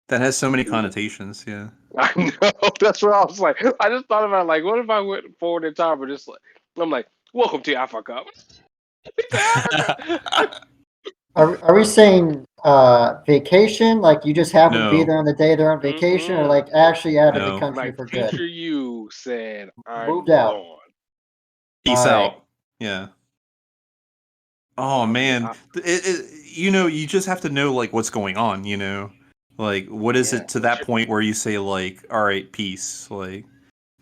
That has so many connotations. Yeah. I know that's what I was like. I just thought about like, what if I went forward in time and just like, I'm like, welcome to Africa. To Africa. Are we saying vacation, like you just happen to be No. there on the day they're on vacation, or Mm-mm. like actually out of the No. country Like for good? future you said, Moved I'm out. gone. Peace All right. out. Yeah. Oh I'm just, man, you just have to know like what's going on, like what is yeah. it to that point where you say like, all right, peace, like,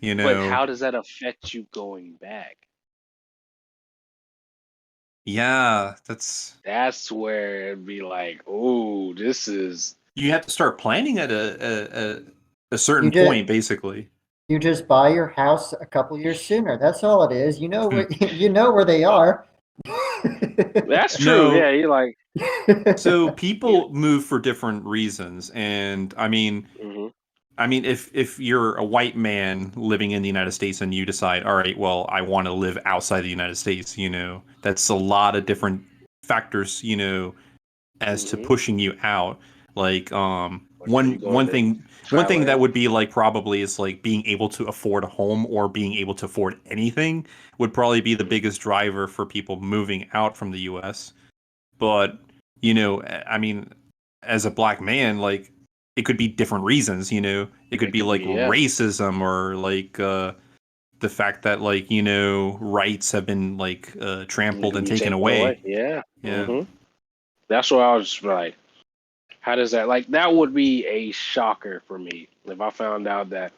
you But know, how does that affect you going back? yeah, that's That's where it'd be like, oh, this is. you have to start planning at a You certain just point, basically. you just buy your house a couple years sooner. That's all it is. You know Hmm. where you know where they are. That's true. Yeah, No, you're like, so you. people move for different reasons, and Hmm. if you're a white man living in the United States and you decide, all right, well, I want to live outside the United States, that's a lot of different factors, as to Hmm. pushing you out. Like, Are you going to one thing that Thailand? would be like probably is like being able to afford a home or being able to afford anything would probably be the Mhm. biggest driver for people moving out from the U.S. But you know, I mean, as a black man, like it could be different reasons. It could It be could like be, yeah. racism or like the fact that like rights have been like It trampled could and be taken taken away. away. Yeah. Yeah. That's what I was just like. How does that like? That would be a shocker for me if I found out that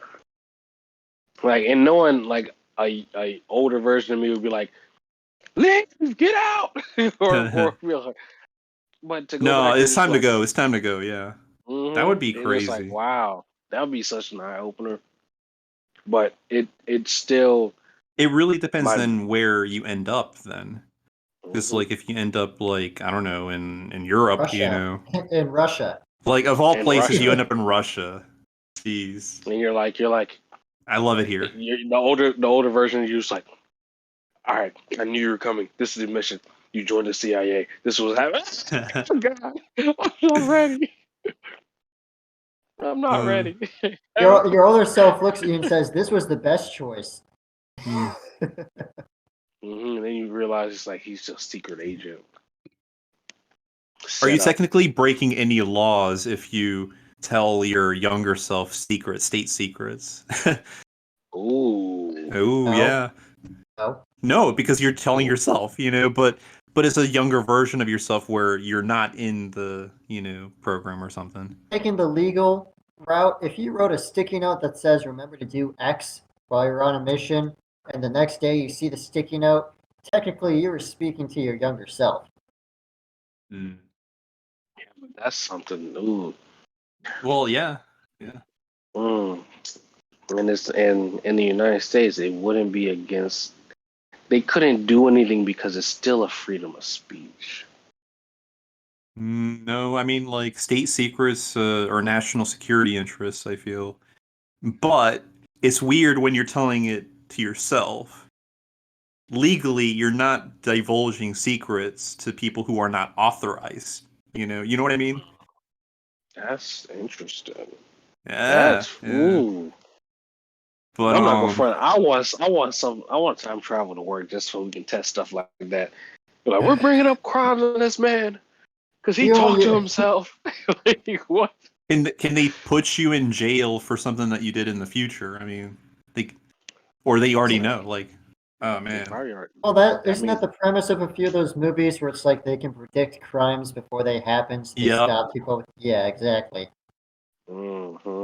like, and knowing like a older version of me would be like, leave, get out, or be like, but to go No, back and it's just time to like, go. It's time to go. Yeah. That would be and it's like, crazy. wow, that would be such an eye opener. But it's still It really depends my. then where you end up then. Because Mhm. like if you end up like I don't know in Europe, Russia. In Russia. like of all In places, you Russia, end up in Russia. Jeez, and you're like, I love it here. the older version of you is like, all right, I knew you were coming. This is the mission. You joined the CIA. This was happening. Oh God, I'm not ready. I'm not uh, ready. Your older self looks at you and says, "This was the best choice." mm. And then you realize it's like he's just secret agent Are you set up. technically breaking any laws if you tell your younger self state secrets? Ooh, Oh No, yeah, no. No, because you're telling yourself, but it's a younger version of yourself where you're not in the, program or something. Taking the legal route, if you wrote a sticky note that says remember to do X while you're on a mission, and the next day you see the sticky note, technically you were speaking to your younger self. Mm. That's something. Ooh. Well, yeah. Yeah. Mm. And it's and in the United States, it wouldn't be against. They couldn't do anything because it's still a freedom of speech. No, I mean like state secrets or national security interests, I feel. But it's weird when you're telling it to yourself. Legally, you're not divulging secrets to people who are not authorized. You know what I mean? That's interesting. Yeah, That's yeah. ooh. But I'm not gonna front. I want time travel to work just so we can test stuff like that. Be like, we're bringing up crimes on this man because he The talked to only himself. Like, what? can they put you in jail for something that you did in the future? I mean, they already know. Like, oh They man, probably are. well, that That isn't that means the premise of a few of those movies where it's like they can predict crimes before they happen, so they yep. stop people. Yeah, exactly.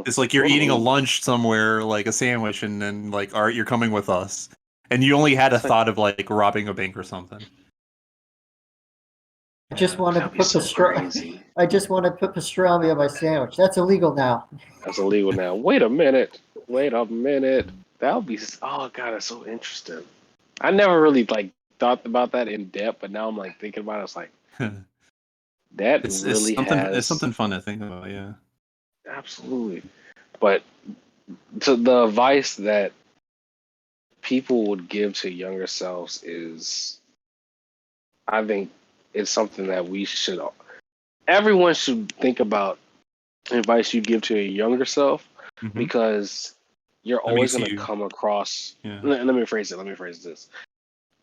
It's like you're eating a lunch somewhere, like a sandwich, and then like, all right, you're coming with us, and you only had a It's like thought of like robbing a bank or something. I just Yeah. wanted to that'd be put so pastrami. crazy. I just wanted to put pastrami on my sandwich. That's illegal now. That's illegal now. Wait a minute. Wait a minute. That would be. Oh god, that's so interesting. I never really like thought about that in depth, but now I'm like thinking about it. It's like that It's really something it's has something fun to think about. Yeah. absolutely. But to the advice that people would give to younger selves is, I think, it's something that we should. Everyone should think about advice you give to a younger self Hmm. because you're That always makes going to you. come across. Yeah. Let me phrase it. Let me phrase this.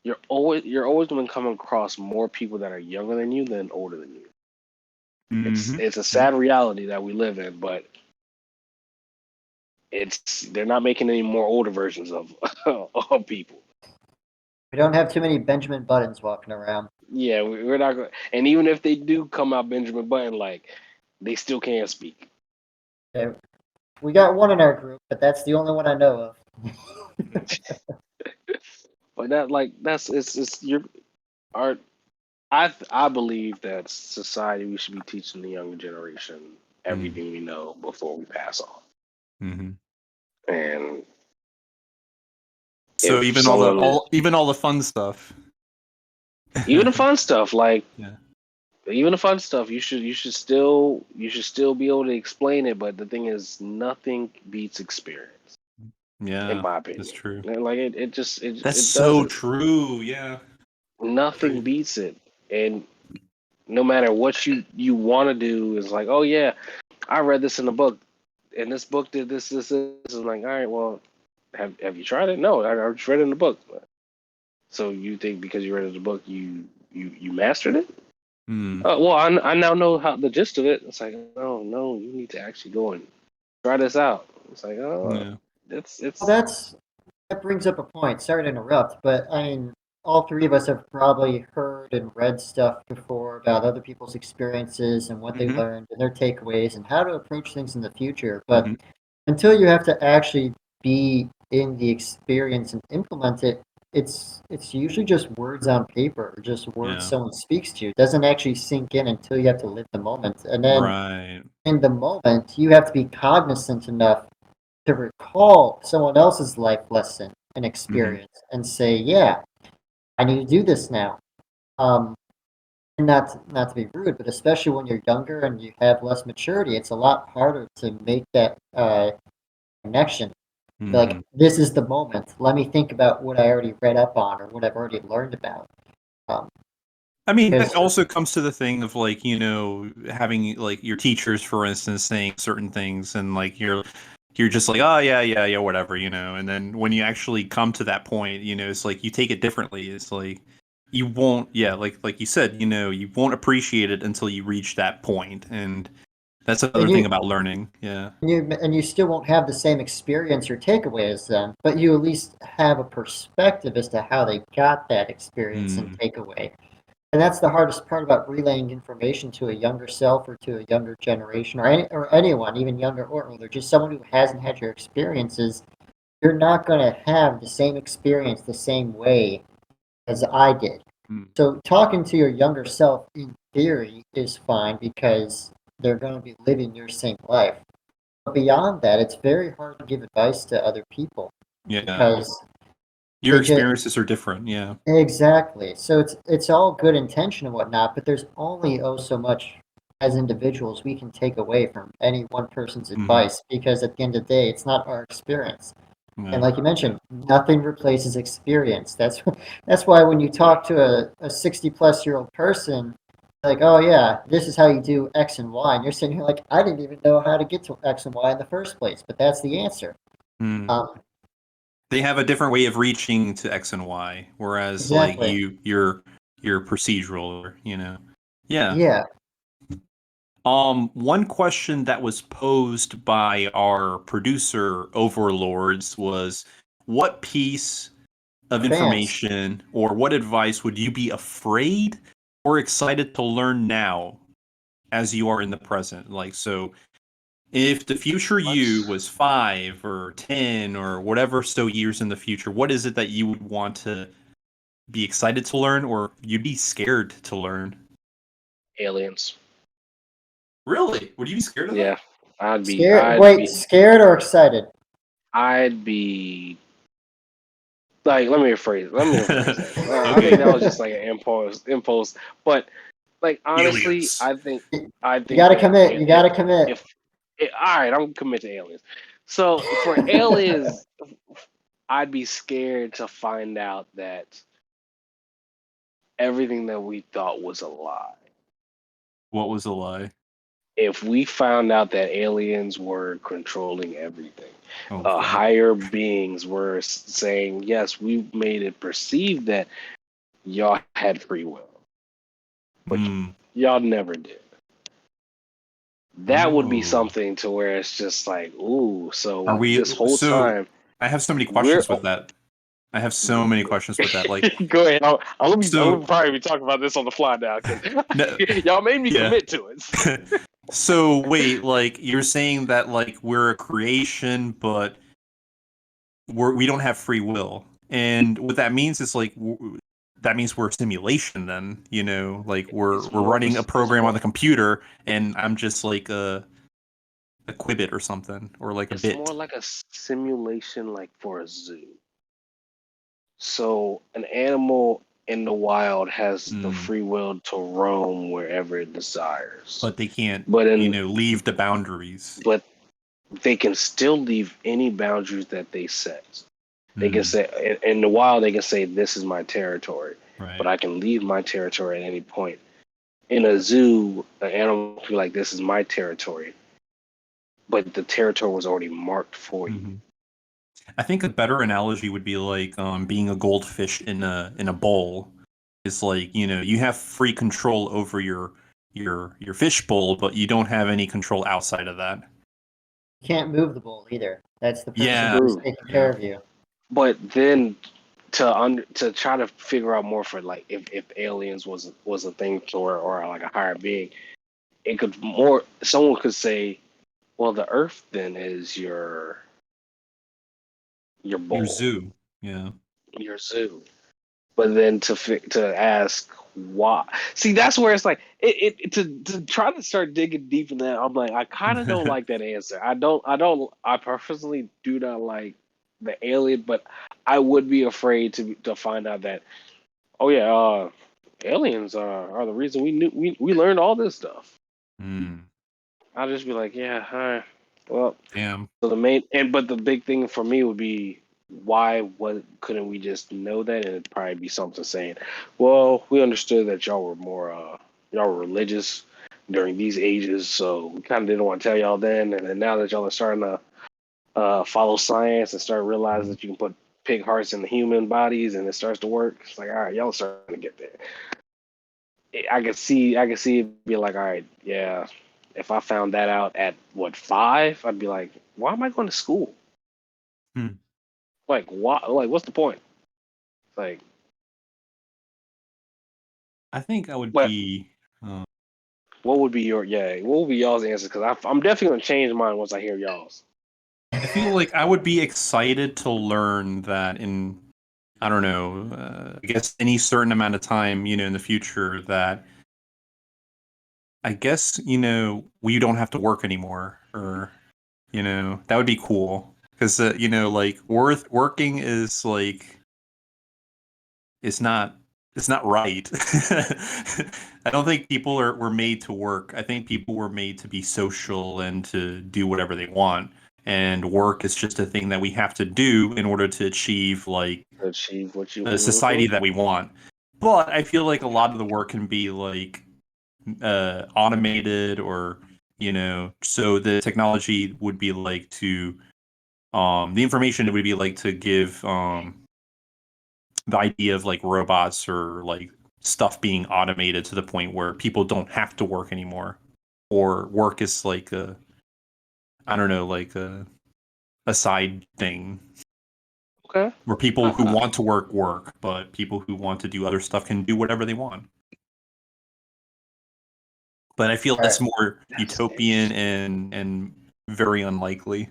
You're always going to come across more people that are younger than you than older than you. It's Hmm. it's a sad reality that we live in, but it's they're not making any more older versions of of people. We don't have too many Benjamin Buttons walking around. Yeah, we're not going. And even if they do come out Benjamin Button, like they still can't speak. Okay, we got one in our group, but that's the only one I know of. But that's it's your art. I believe that society we should be teaching the younger generation everything we know before we pass on. Mm-hmm. And So if even all the someone, fun stuff. even the fun stuff, like Yeah. even the fun stuff, you should still be able to explain it. But the thing is, nothing beats experience, in Yeah, my that's opinion. true. And, like it That's it so doesn't. true. Yeah. Nothing Agreed. beats it. And no matter what you want to do, is like, oh yeah, I read this in the book, and this book did this. I'm like, all right, well, have you tried it? No, I just read it in the book. So you think because you read it in the book, you mastered it? Hmm. Well, I now know how the gist of it. It's like, no, you need to actually go and try this out. It's like, oh, Yeah. Well, it's that brings up a point. Sorry to interrupt, but I mean, all three of us have probably heard and read stuff before about other people's experiences and what they Mm-hmm. learned and their takeaways and how to approach things in the future. But Mm-hmm. until you have to actually be in the experience and implement it, it's usually just words on paper or just words Yeah. someone speaks to you. It doesn't actually sink in until you have to live the moment. And then Right. in the moment, you have to be cognizant enough to recall someone else's life lesson and Mm-hmm. experience and say, yeah, I need to do this now. Um, and not to be rude, but especially when you're younger and you have less maturity, it's a lot harder to make that connection. Like, Mm-hmm. this is the moment. Let me think about what I already read up on or what I've already learned about. Um, I mean, that because also comes to the thing of like, having like your teachers, for instance, saying certain things, and like you're just like, oh yeah, whatever, and then when you actually come to that point, it's like you take it differently. It's like you won't, yeah, like you said, you won't appreciate it until you reach that point, and That's another thing about learning. Yeah. And you still won't have the same experience or takeaway as them, but you at least have a perspective as to how they got that experience and takeaway. And that's the hardest part about relaying information to a younger self or to a younger generation or anyone, even younger or older, just someone who hasn't had your experiences. You're not going to have the same experience the same way as I did. Mm. So talking to your younger self in theory is fine because they're going to be living your same life. But beyond that, it's very hard to give advice to other people Yeah. because Your they just experiences are different. Yeah. exactly. So it's all good intention and whatnot, but there's only so much as individuals we can take away from any one person's advice because at the end of the day, it's not our experience. And Yeah. like you mentioned, nothing replaces experience. That's why when you talk to a 60-plus-year-old person, like, oh yeah, this is how you do X and Y, and you're sitting here like, I didn't even know how to get to X and Y in the first place, but that's the answer. They have a different way of reaching to X and Y, whereas like Exactly. you're procedural, you know. Yeah. Yeah. One question that was posed by our producer Overlords was, what piece of Fans. information or what advice would you be afraid or excited to learn now as you are in the present? Like, so if the future you was 5 or 10 or whatever so years in the future, what is it that you would want to be excited to learn or you'd be scared to learn? Aliens. Really? Would you be scared of Yeah, that? Scared? I'd Wait, be, scared or excited? I'd be like, let me rephrase that. I think Okay. that was just like an impulse. But like honestly, Aliens. I You think gotta that commit. You gotta commit. if all right, I'm committed to aliens. So for aliens, I'd be scared to find out that everything that we thought was a lie. What was a lie? If we found out that aliens were controlling everything, Oh fuck. higher beings were saying, yes, we made it perceived that y'all had free will, but Hmm. y'all never did. That would be Oh. something to where it's just like, ooh, Are so we this whole so time I have so many we're questions with that. I have so many questions with that. Like, go ahead. I'll so probably be talking about this on the fly now because no, y'all made me yeah. commit to it. So wait, like you're saying that like we're a creation, but we don't have free will, and what that means is like that means we're a simulation. Then you know, like It's we're more of a running a it's program on more the computer, and I'm just like a qubit or something, or like a it's more bit. like a simulation, like for a zoo. So an animal in the wild has the Mm. free will to roam wherever it desires, But they can't, but you in know, leave the boundaries. but they can still leave any boundaries that they set. They can Mm. say in the wild they can say this is my territory, but Right. I can leave my territory at any point. In a zoo, an animal can be like this is my territory, but the territory was already marked for you. Hmm. I think a better analogy would be like being a goldfish in a bowl. It's like, you know, you have free control over your fish bowl, but you don't have any control outside of that. You can't move the bowl either. That's the person Yeah. who's True, taking care Yeah. of you. but then to try to figure out more for like if aliens was a thing or like a higher being, it could more someone could say, well, the Earth then is your Your bowl, zoo. Yeah. your zoo. But then to ask why, see that's where it's like to try to start digging deep in that. I'm like I kind of don't like that answer. I personally do not like the alien, but I would be afraid to find out that oh yeah, aliens are the reason we learned all this stuff. Mm. I'll just be like yeah, hi, well. Damn. So the main but the big thing for me would be why what couldn't we just know that, and it'd probably be something saying, well, we understood that y'all were more y'all were religious during these ages, so we kind of didn't want to tell y'all then, and then now that y'all are starting to follow science and start realizing Mhm. that you can put pig hearts in the human bodies and it starts to work, it's like all right, y'all starting to get there. I can see it be like all right, yeah, if I found that out at what 5, I'd be like, why am I going to school? Hmm. Like, why? Like, what's the point? Like, I think I would what be. what would be your What would be y'all's answers? Because I'm definitely gonna change mine once I hear y'all's. I feel like I would be excited to learn that in, I don't know, I guess any certain amount of time, in the future, that I guess, we don't have to work anymore, or, that would be cool. Because, like, working is like, it's not, it's not right. I don't think people were made to work. I think people were made to be social and to do whatever they want. And work is just a thing that we have to do in order to achieve, like, Achieve what you. the society that we want. But I feel like a lot of the work can be like automated, or so the technology would be like to the information would be like to give the idea of like robots or like stuff being automated to the point where people don't have to work anymore, or work is like a, I don't know, like a side thing Okay. where people who want to work, but people who want to do other stuff can do whatever they want. But I feel All that's right. more That's utopian interesting. and very unlikely.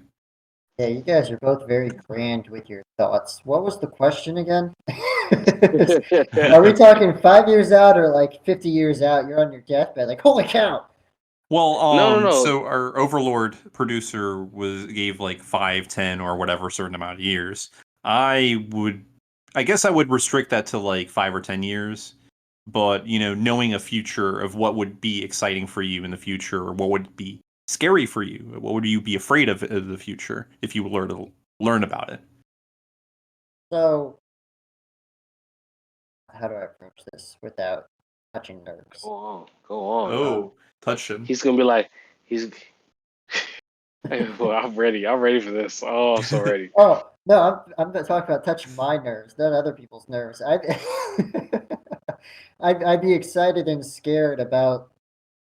Yeah, you guys are both very grand with your thoughts. What was the question again? Are we talking 5 years out or like 50 years out? You're on your deathbed, like, holy cow! Well, No, no, no. so our Overlord producer gave like 5, 10, or whatever certain amount of years. I would, I guess I would restrict that to like 5 or 10 years. But knowing a future of what would be exciting for you in the future, or what would be scary for you, what would you be afraid of the future if you were to learn about it? So, how do I approach this without touching nerves? Go on. Go on. Oh, touch him. He's gonna be like, he's. Well, I'm ready. I'm ready for this. Oh, I'm so ready. Oh, no, I'm not talking about touching my nerves, not other people's nerves. I'd be excited and scared about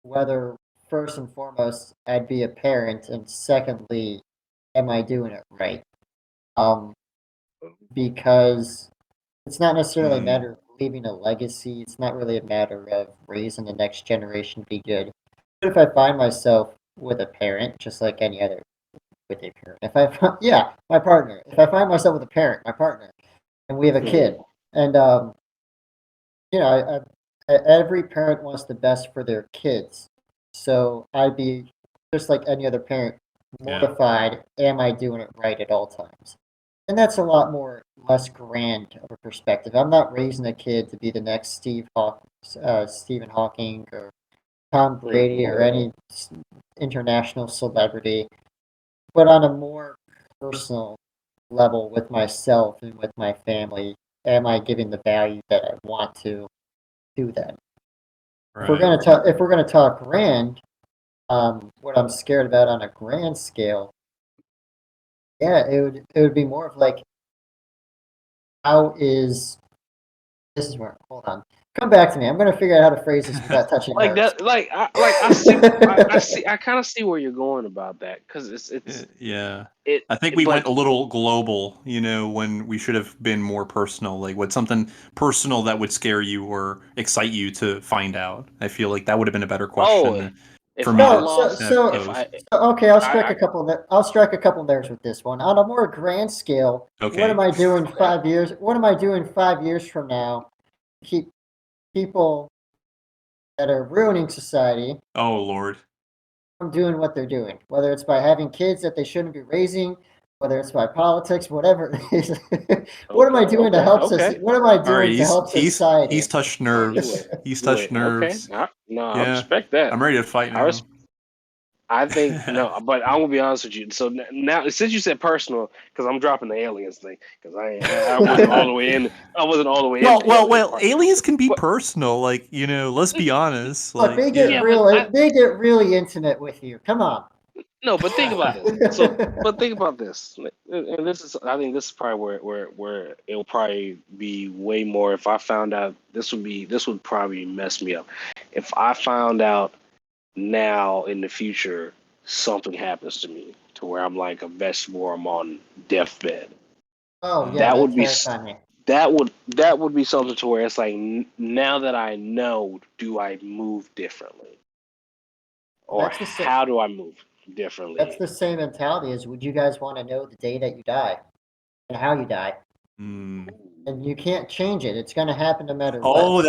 whether, first and foremost, I'd be a parent, and secondly, am I doing it right? Um, because it's not necessarily a Hmm. matter of leaving a legacy. It's not really a matter of raising the next generation to be good. But if I find myself with a parent, just like any other with a parent, yeah, my partner. If I find myself with a parent, my partner, and we have a Mhm. kid, and every parent wants the best for their kids. So I'd be just like any other parent, Yeah. mortified. Am I doing it right at all times? And that's a lot more less grand of a perspective. I'm not raising a kid to be the next Stephen Hawking or Tom Brady or any international celebrity, but on a more personal level with myself and with my family, am I giving the value that I want to them? Right. If we're gonna talk grand, what I'm scared about on a grand scale, yeah, it would be more of like, how is this is where hold on. Come back to me. I'm gonna figure out how to phrase this without touching Like nerves. that. I see. I see. I kind of see where you're going about that because Yeah. it. I think we went But a little global, when we should have been more personal. Like, what's something personal that would scare you or excite you to find out? I feel like that would have been a better oh, question for if me I No, to so lost, have so if posed. okay, I'll strike I a couple. I'll strike a couple nerves with this one. On a more grand scale, what am Okay. I doing okay. 5 years? What am I doing 5 years from now? To keep people that are ruining society Oh Lord. from doing what they're doing, whether it's by having kids that they shouldn't be raising, whether it's by politics, whatever it is. What am I Okay. doing to Okay. help Okay. What am I All right. doing to He's help he's society? touched Oh, you went. nerves. He's You touched went. Okay. nerves. No, I Yeah. respect that. I'm ready to fight I res- now. I think no, but I'm gonna be honest with you. So now, since you said personal, because I'm dropping the aliens thing, because I wasn't all the way in. I wasn't all the way in Well, the well, alien well. part. Aliens can be But personal. Like, let's be honest. Look, Like, yeah, but they get really intimate with you. Come on. no, but think about this. So, but think about this, and this is, I think this is probably where it'll probably be way more. If I found out, this would probably mess me up. If I found out now in the future something happens to me to where I'm like a vegetable or I'm on deathbed. Oh yeah, That that would be terrified me. that would be something to where it's like now that I know, do I move differently or That's the sa- how do I move that's differently? the same mentality as would you guys want to know the day that you die and how you die? Hmm. And you can't change it. It's going to happen no matter what. Oh,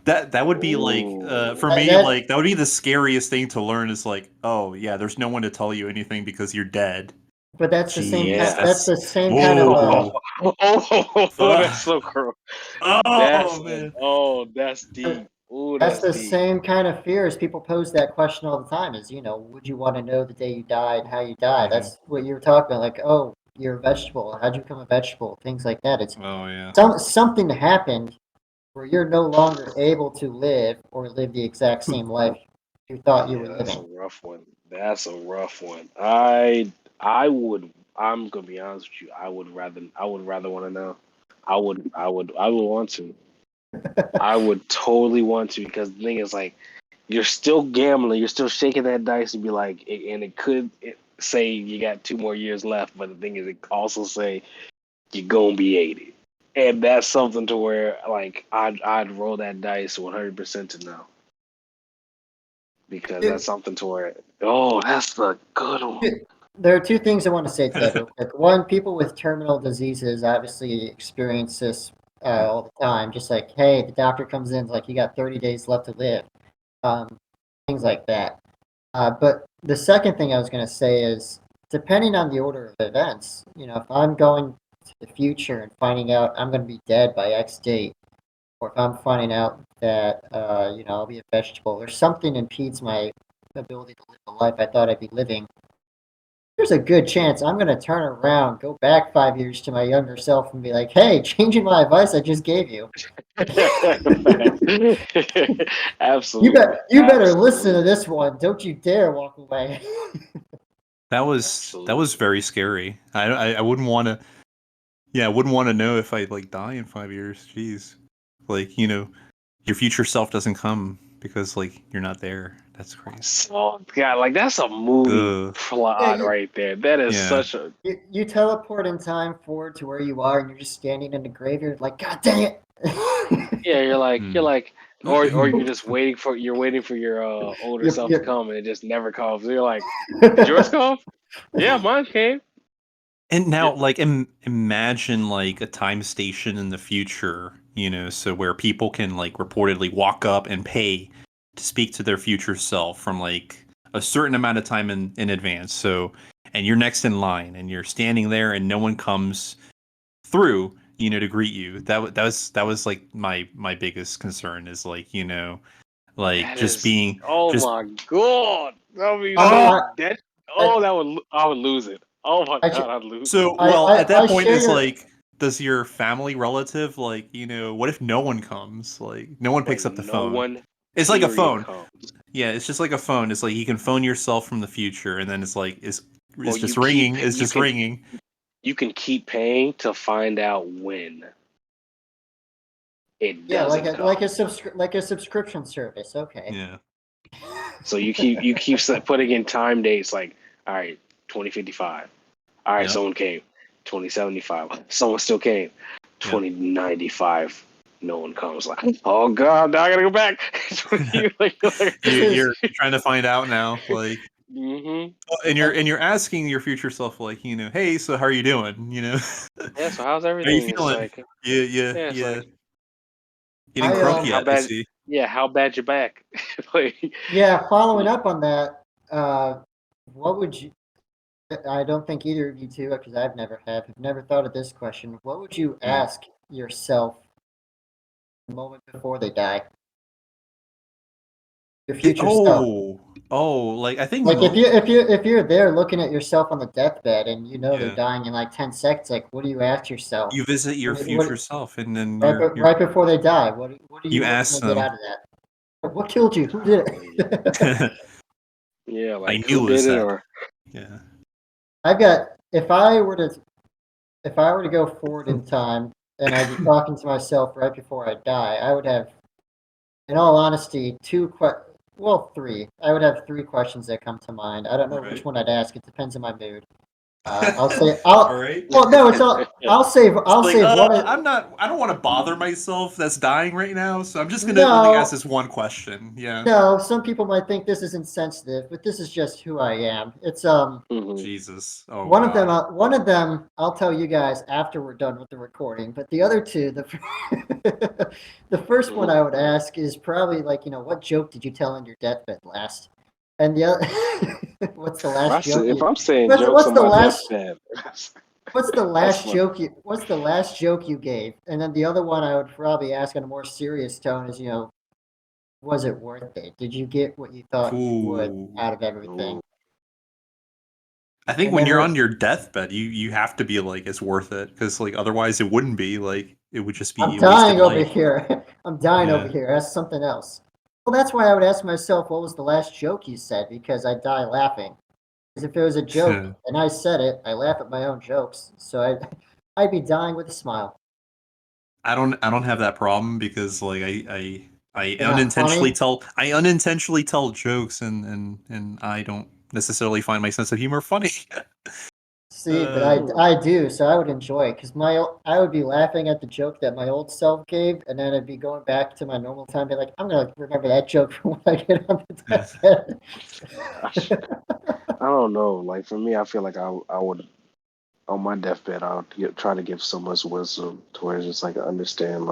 that would be like Ooh. for That, me, that like that would be the scariest thing to learn is like, oh yeah, there's no one to tell you anything because you're dead. but that's the same Jeez, kind. Yeah. That's that's the same kind of. whoa. That's so cruel. Oh man. That's deep. Oh, That's that's the deep. same kind of fears. People pose that question all the time. Is would you want to know the day you die and how you die? Yeah. That's what you were talking about. Like, oh, you're a vegetable. How'd you become a vegetable? Things like that. It's Oh yeah. something happened where you're no longer able to live or live the exact same life you thought you Yeah, were that's a living. rough one. That's a rough one. I would I'm gonna be honest with you. I would rather want to know. I would want to. I would totally want to because the thing is like you're still gambling, you're still shaking that dice and be like, and it could say you got 2 more years left, but the thing is, it also say you're gonna be 80, and that's something to where like I'd roll that dice 100% to know because that's something to where that's a good one. There are two things I want to say to that real quick. One, people with terminal diseases obviously experience this all the time. Just like, hey, the doctor comes in, like, you got 30 days left to live. Um, things like that. But the second thing I was going to say is, depending on the order of events, if I'm going to the future and finding out I'm going to be dead by X date, or if I'm finding out that, I'll be a vegetable, or something impedes my ability to live the life I thought I'd be living, there's a good chance I'm going to turn around, go back 5 years to my younger self and be like, hey, changing my advice I just gave you. Absolutely, You better listen to absolutely, this one. Don't you dare walk away. That was absolutely. very scary. I wouldn't want to. Yeah, I wouldn't want to know if I like die in 5 years. Jeez, like your future self doesn't come because like you're not there. That's crazy. So God, like that's a movie Ugh. Yeah, plot right there. That is Yeah. such a you teleport in time forward to where you are and you're just standing in the graveyard like, God dang it. yeah. You're Hmm. like, or you're waiting for your older you're, self to you're, come and it just never comes. You're like, did yours come? Yeah, mine came. And Yeah. now, like, imagine like a time station in the future, so where people can like reportedly walk up and pay to speak to their future self from like a certain amount of time in advance. So, and you're next in line, and you're standing there, and no one comes through, to greet you. That was like my biggest concern is like, like That just is. being Oh just my God, that would be I, oh so I, dead. I, Oh, I would lose it. Oh my I, God, I'd lose it. So, well, at that I point, share is your, like, does your family relative, like, what if no one comes? Like, no one Like picks up the no phone. one, It's like a period, phone. comes. Yeah, it's just like a phone. It's like you can phone yourself from the future, and then it's like, Or is just ringing? Is just ringing? you can keep paying to find out when it yeah, doesn't come. like a subscription service. Okay. Yeah. So you keep putting in time dates like, all right, 2055. All right, Yep. someone came. 2075. Someone still came. Yep. 2095. No one comes. Like, oh God, now I gotta go back. This is, You're trying to find out now, like, hmm and and you're asking your future self, like, hey, so how are you doing? Yeah. So how's How are you everything? It's feeling? like, Yeah, yeah, yeah, it's yeah. like, Getting I, like croaky how yet? I bad? see. Yeah, how bad your back? Like, yeah, following up on that, what would you, I don't think either of you two, because have never thought of this question. What would you Hmm. ask yourself the moment before they die? Your future self. Like I think Like if you're there looking at yourself on the deathbed and you know they're yeah. dying in like 10 seconds, like what do you ask yourself? You visit your future What self, and then right, you're right before they die? What are you you looking ask to get them. out of that? What killed you? Who did it? I yeah, like knew who it was did it that. or Yeah. I've got if I were to go forward in time and I'd be talking to myself right before I die, I would have, in all honesty, well, three. I would have three questions that come to mind. I don't know which Right. one I'd ask. It depends on my mood. I'll say All I'll. right. Well, no, it's all. It's I'll like, save one. I don't want to bother myself that's dying right now, so I'm just gonna only ask No, this one question. Yeah. no. Some people might think this is insensitive, but this is just who I am. It's Mhm. Jesus. Oh one of them. God. One of them. I'll tell you guys after we're done with the recording. But the other two, the first one Mhm. I would ask is probably like, what joke did you tell on your deathbed last? And the other, what's the last joke If you? I'm saying What's jokes what's on the my last? deathbed, What's the that's last funny. joke you? What's the last joke you gave? And then the other one I would probably ask in a more serious tone is, was it worth it? Did you get what you thought you would Ooh. out of everything? Ooh. I think And when then you're there's, on your deathbed, you have to be like it's worth it because like otherwise it wouldn't be like it would just be I'm a wasted dying over life. here. I'm dying over Yeah. here. Ask something else. Well, that's why I would ask myself, what was the last joke you said? Because I die laughing. Because if it was a joke and I said it, I laugh at my own jokes. So I'd be dying with a smile. I don't have that problem because like I They're not unintentionally funny. tell jokes and I don't necessarily find my sense of humor funny. See, but I, uh, Hmm. I do, so I would enjoy it because I would be laughing at the joke that my old self gave, and then I'd be going back to my normal time, be like, I'm gonna remember that joke from when I get on the deathbed. Gosh, I don't know. Like for me, I feel like I would on my deathbed I would try to give so much wisdom to where it's just like I understand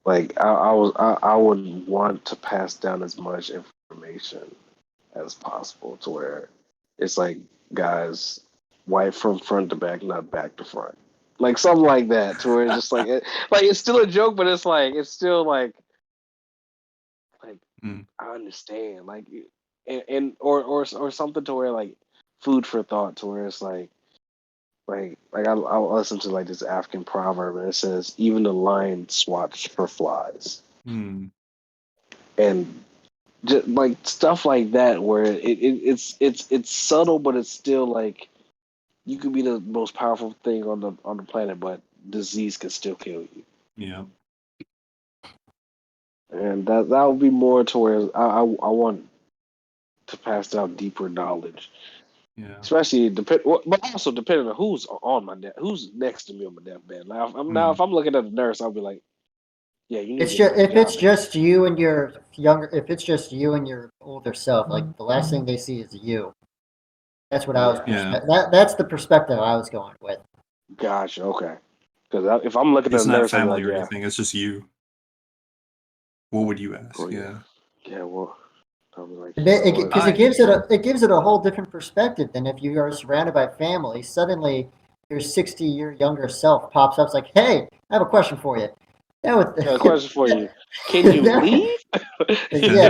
I would want to pass down as much information as possible to where it's like guys wipe from front to back, not back to front. Like something like that, to where it's just like it's still a joke, but it's still like mm, I understand, and or something to where like food for thought, to where it's I'll listen to like this African proverb, and it says even the lion swats for flies, mm, and just like stuff like that, where it's subtle, but it's still like you could be the most powerful thing on the planet, but disease can still kill you. yeah. And that would be more to where I want to pass down deeper knowledge, Yeah. especially but also depending on who's on my death, who's next to me on my deathbed. Now Mm, if I'm looking at the nurse, I'll be like, yeah, you need to It's get just another if it's job, man. just you and your younger, if it's just you and your older self, like the last thing they see is you. That's what I was Yeah, yeah. that's the perspective I was going with. gotcha. Okay, because if I'm looking at It's the not nurse, I'll be family like, or yeah, anything. It's just you. What would you oh ask? yeah, Yeah. yeah. Well, I'll be like, you know what? Because I it gives it a whole different perspective than if you are surrounded by family. Suddenly, your 60-year younger self pops up. It's like, hey, I have a question for you. That would Got a question for you. Can you that, leave? yeah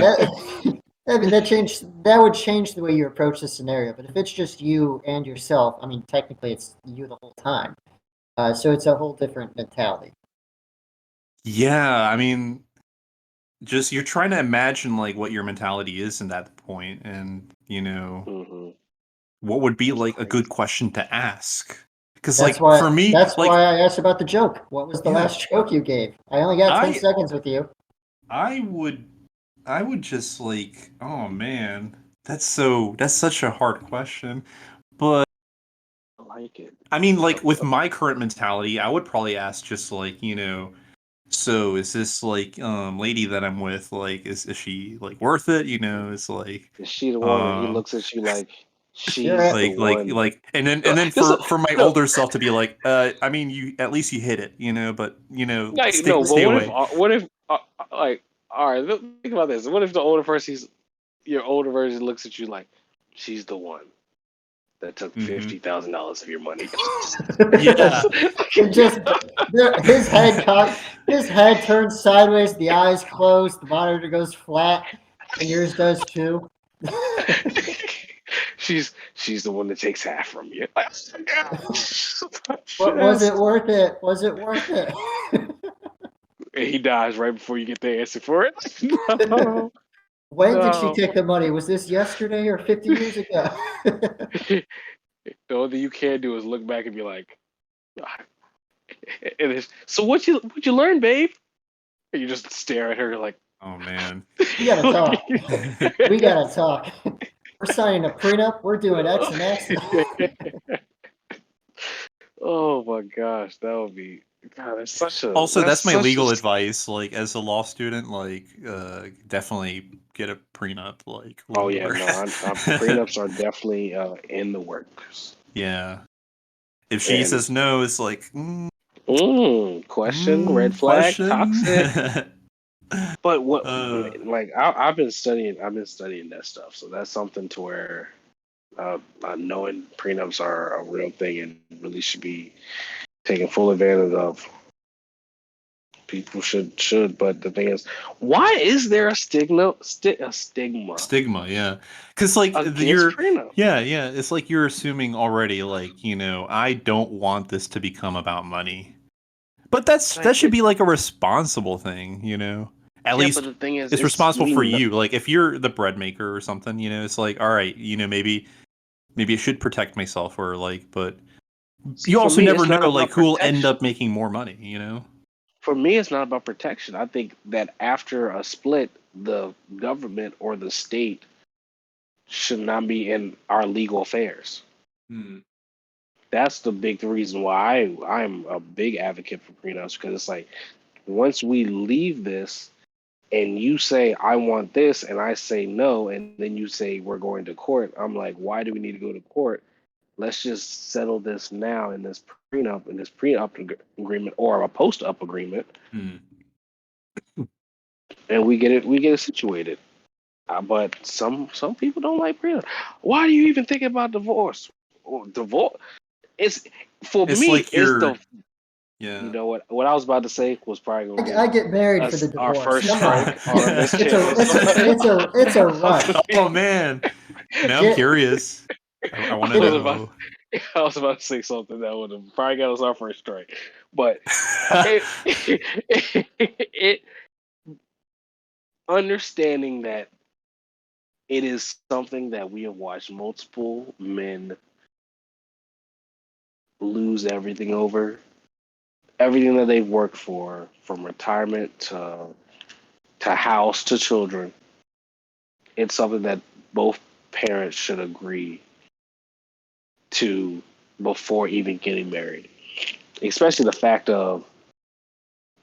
that would change the way you approach the scenario. But if it's just you and yourself, I mean, technically it's you the whole time. So it's a whole different mentality. yeah, I mean just you're trying to imagine like what your mentality is in that point and Hmm. what would be That's like a good crazy. question to ask because like for me That's like why I asked about the joke. What was the yeah last joke you gave? I only got 10 i seconds with you. i would I would just like oh man that's such a hard question but I like it. I mean like with Uh, my current mentality I would probably ask just like so is this like lady that I'm with like is she like worth it is like Is she the one where he um looks at you like You're she's at, the one? and then This for my no, older self to be like I mean you at least you hit it but like no. But stay away. what if like all right? Think about this. What if the older person, your older version, looks at you like she's the one that took Hmm. $50,000 of your money? Yeah. it just his head his head turns sideways, the eyes close, the monitor goes flat, and yours does too. she's the one that takes half from you. What was it Just worth it? Was it worth it? he dies right before you get the answer for it. No, When did she no. take the money? Was this yesterday or 50 years ago? The only thing you can do is look back and be like, "Ah," so what you learn, babe? And you just stare at her like, Oh man. We gotta talk. We gotta talk. We're signing a prenup. We're doing X and X. Oh my gosh, that would be God. Also, That's that's my such a legal advice. Like, as a law student, like, definitely get a prenup. Like, Oh yeah, lawyer. no, prenups are definitely in the works. Yeah. If she And says no, it's like, question, red flag, question. toxic. But what, uh, like, I've been studying that stuff, so that's something to where knowing prenups are a real thing and really should be taken full advantage of. People should, but the thing is, why is there a stigma Stigma, yeah. Because, like, against prenup? yeah. It's like you're assuming already, like, I don't want this to become about money. But that Like should be like a responsible thing. At yeah, but least the thing is, it's it's responsible we for know, you. Like, if you're the bread maker or something, it's like, all right, maybe I should protect myself, or like, but see, you for also me, never it's not know, like, about who will end protection. up making more money. For me, it's not about protection. I think that after a split, the government or the state should not be in our legal affairs. Hmm. That's the big reason why I'm a big advocate for prenups, because it's like once we leave this and you say I want this and I say no and then you say we're going to court, I'm like, why do we need to go to court? Let's just settle this now in this agreement or a post up agreement, Hmm. and we get it situated. But some people don't like prenup. Why do you even think about divorce? Or divorce? It's for It's me. like It's the yeah. you know what I was about to say was probably going to I get get married for the us our divorce. first Come on. strike on this It's channel. a rush. Oh man, now I'm Get curious. I want to I get was it. about know. I was about to say something that would have probably got us our first strike, but it, it understanding that it is something that we have watched multiple men lose everything that they've worked for, from retirement to house to children. It's something that both parents should agree to before even getting married. Especially the fact of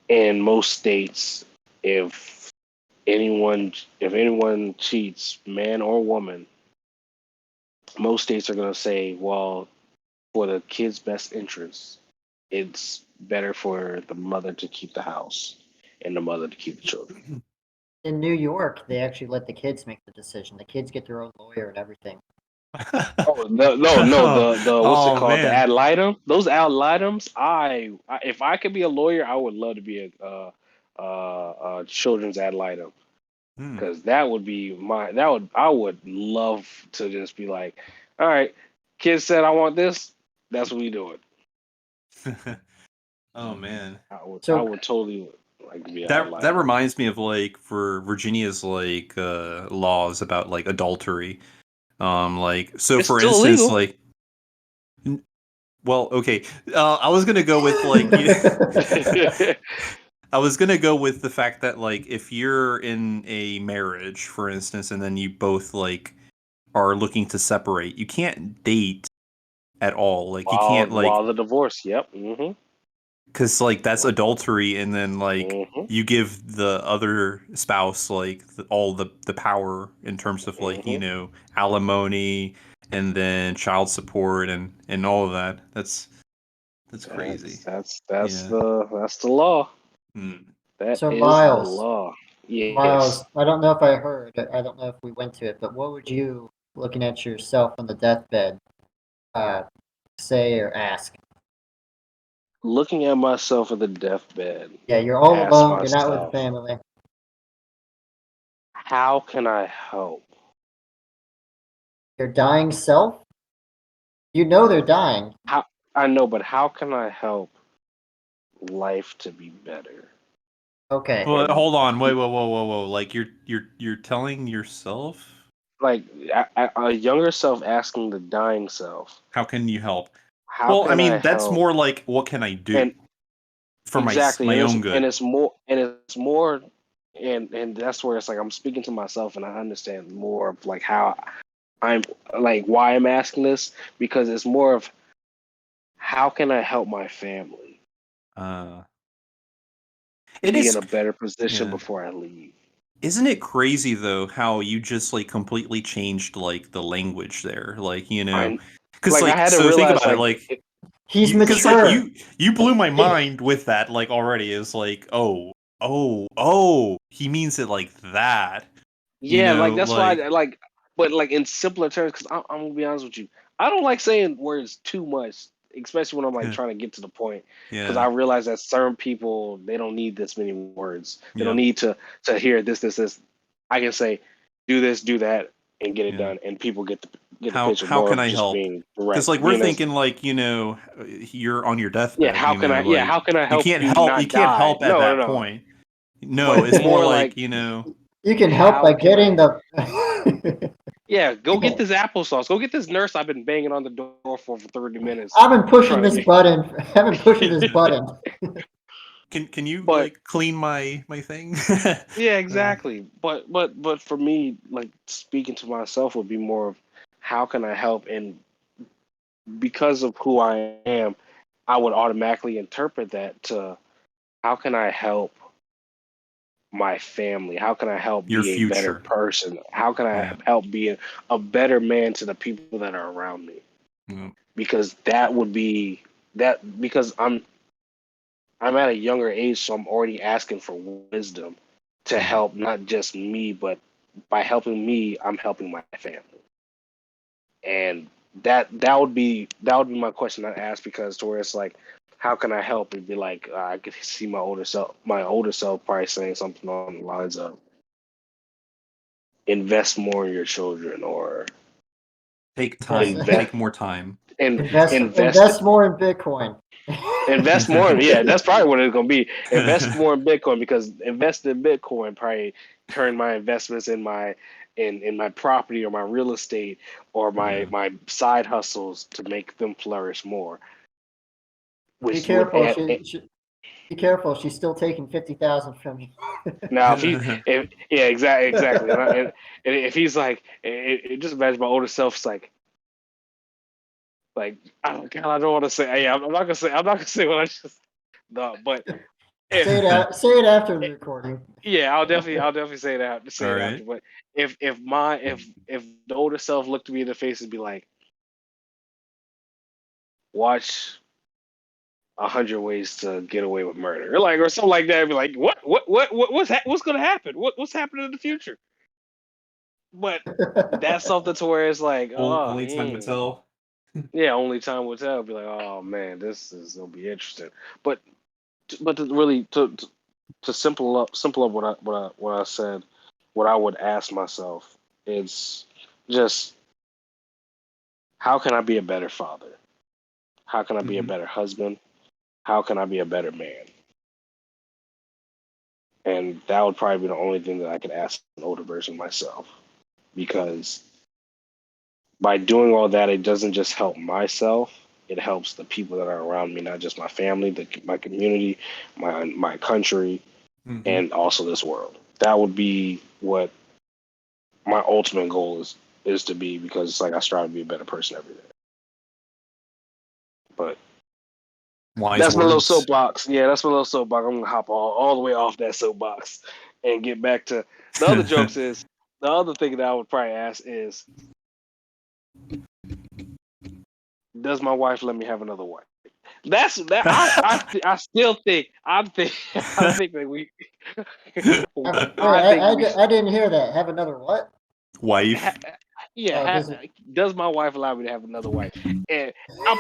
in most states, if anyone cheats, man or woman, most states are going to say, well, for the kid's best interest, it's better for the mother to keep the house and the mother to keep the children. in New York, they actually let the kids make the decision. The kids get their own lawyer and everything. Oh no, the what's it Oh called? The man. ad litem. Those ad litems. If I could be a lawyer, I would love to be a children's ad litem, Hmm. because that would be I would love to just be like, all right, kids said I want this. That's what we do it. Oh man. I So would totally like to be an ad That litem. reminds me of, like, for Virginia's, like, laws about, like, adultery. Like, so It's for still instance, illegal. like, well, okay, I was gonna go with, like, I was gonna go with the fact that, like, if you're in a marriage, for instance, and then you both, like, are looking to separate, you can't date at all. Like, you can't, like, While the divorce. Yep. Mm-hmm. because, like, that's adultery, and then, like, Mm-hmm. you give the other spouse, like, all the power in terms of, like, Mm-hmm. alimony, and then child support, and all of that. That's crazy. That's Yeah. the law. Hmm. That so is the Miles, law. Miles, Yes. I don't know if I heard. I don't know if we went to it, but what would you, looking at yourself on the deathbed, uh, say or ask? Looking at myself at the deathbed, Yeah, you're all ask alone. You're not with myself, family. how can I help? Your dying self. You know they're dying. How I know, but how can I help life to be better? Okay. Well, And hold on. Wait, whoa. Like, you're telling yourself? like a younger self asking the dying self, How can you help? how Well, I can I mean, that's help? more like, what can I do And for exactly, my own good? and it's more and that's where it's like I'm speaking to myself, and I understand more of like how I'm like why I'm asking this, because it's more of how can I help my family Uh, it be in is, a better position yeah. before I leave. Isn't it crazy though how you just like completely changed like the language there? Like, I because like I like had to so think realize about it, like like He's because like mature. you blew my mind with that like already. Is like, oh, he means it like that. yeah, like that's why Like, like, but like in simpler terms, because I'm gonna be honest with you, I don't like saying words too much, especially when I'm like trying to get to the point, because I yeah, realize that certain people they don't need this many words. They don't yeah, need to hear this. I can say, do this, do that, and get it yeah. done, and people get the picture How more can of I just help? being Because direct, like we're being as thinking like you're on your yeah. deathbed. Yeah, Like how can I help you you not can't die? help at No, no, that no. point. No, But it's more more like like You can help how by can I getting the. yeah, go get Yeah. this applesauce. Go get this nurse I've been banging on the door for 30 minutes I've been pushing trying to this get. button. I've been pushing this button. can you But like clean my thing? yeah, Uh, exactly. But for me, like speaking to myself would be more of how can I help, and because of who I am, I would automatically interpret that to how can I help my family? How can I help your be a better future. person? How can I Yeah. help be a better man to the people that are around me? Yeah. Because that would be that because I'm at a younger age, so I'm already asking for wisdom to Mhm. help not just me, but by helping me, I'm helping my family. And that would be my question I ask, because to where it's like, how can I help? It'd be like I could see my older self probably saying something along the lines of invest more in your children, or Take Invest, time. invest Take more time. and invest invest more in Bitcoin. invest more. Yeah, that's probably what it's gonna be. Invest more in Bitcoin, because invest in Bitcoin probably turn my investments in my property or my real estate or my Yeah. my side hustles to make them flourish more, Be which would careful. add. Be careful. She's still taking 50,000 from you. Now, if yeah, exactly, and if he's like, just imagine my older self's like, oh God, I don't want to say, yeah, I'm not gonna say what I just, no, but if Say it after the recording. yeah, I'll definitely say All it right. after. But if the older self looked me in the face and be like, watch 100 Ways to Get Away with Murder, or something like that, I'd be like, what's gonna happen? What's happening in the future? But that's something to where it's like, oh, Only time to tell. yeah, only time will tell. Be like, oh man, this is gonna be interesting. But to really to simple up what I said, what I would ask myself is just how can I be a better father? How can I be a Hmm. better husband? How can I be a better man? And that would probably be the only thing that I could ask an older version of myself, because by doing all that, it doesn't just help myself. It helps the people that are around me, not just my family, my community, my country, Hmm. and also this world. That would be what my ultimate goal is to be, because it's like I strive to be a better person every day. But Wise that's my little words. soapbox. Yeah, that's my little soapbox. I'm gonna hop all the way off that soapbox and get back to the other jokes. Is the other thing that I would probably ask is, does my wife let me have another wife? That's that. I still think I think that we Wait, I think we I didn't hear that. Have another what? ha, Wife. yeah. Oh, does it? Does my wife allow me to have another wife? And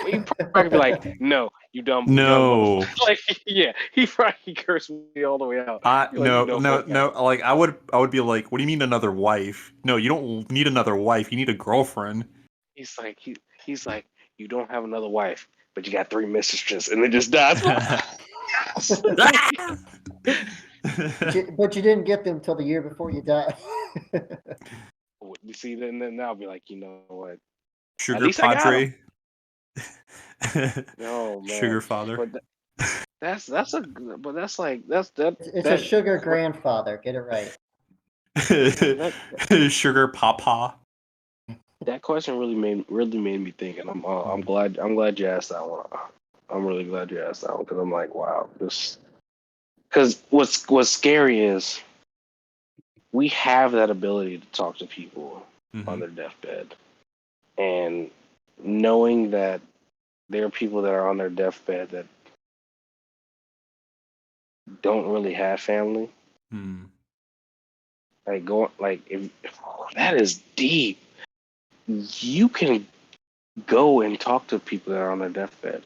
he probably be like, no, you dumb motherfucker. No. Like, yeah, he probably cursed me all the way out. You're like, you No, know, no, fuck that. no. Like I would be like, what do you mean another wife? No, you don't need another wife. You need a girlfriend. He's like, he's like, you don't have another wife, but you got three mistresses, and it just dies. But you didn't get them till the year before you died. You see, then I'll be like, you know what? At Sugar least I got him. Padre. Oh Sugar man, father. but that's a but that's like that's that It's a that sugar grandfather. Get it right. that Sugar papa. that question really made me think, and Mm. I'm glad you asked that one. I'm really glad you asked that one because I'm like, wow, this because what's scary is we have that ability to talk to people on Mm-hmm. their deathbed, and knowing that there are people that are on their deathbed that don't really have family, Mm. like go like if that is deep, you can go and talk to people that are on their deathbed.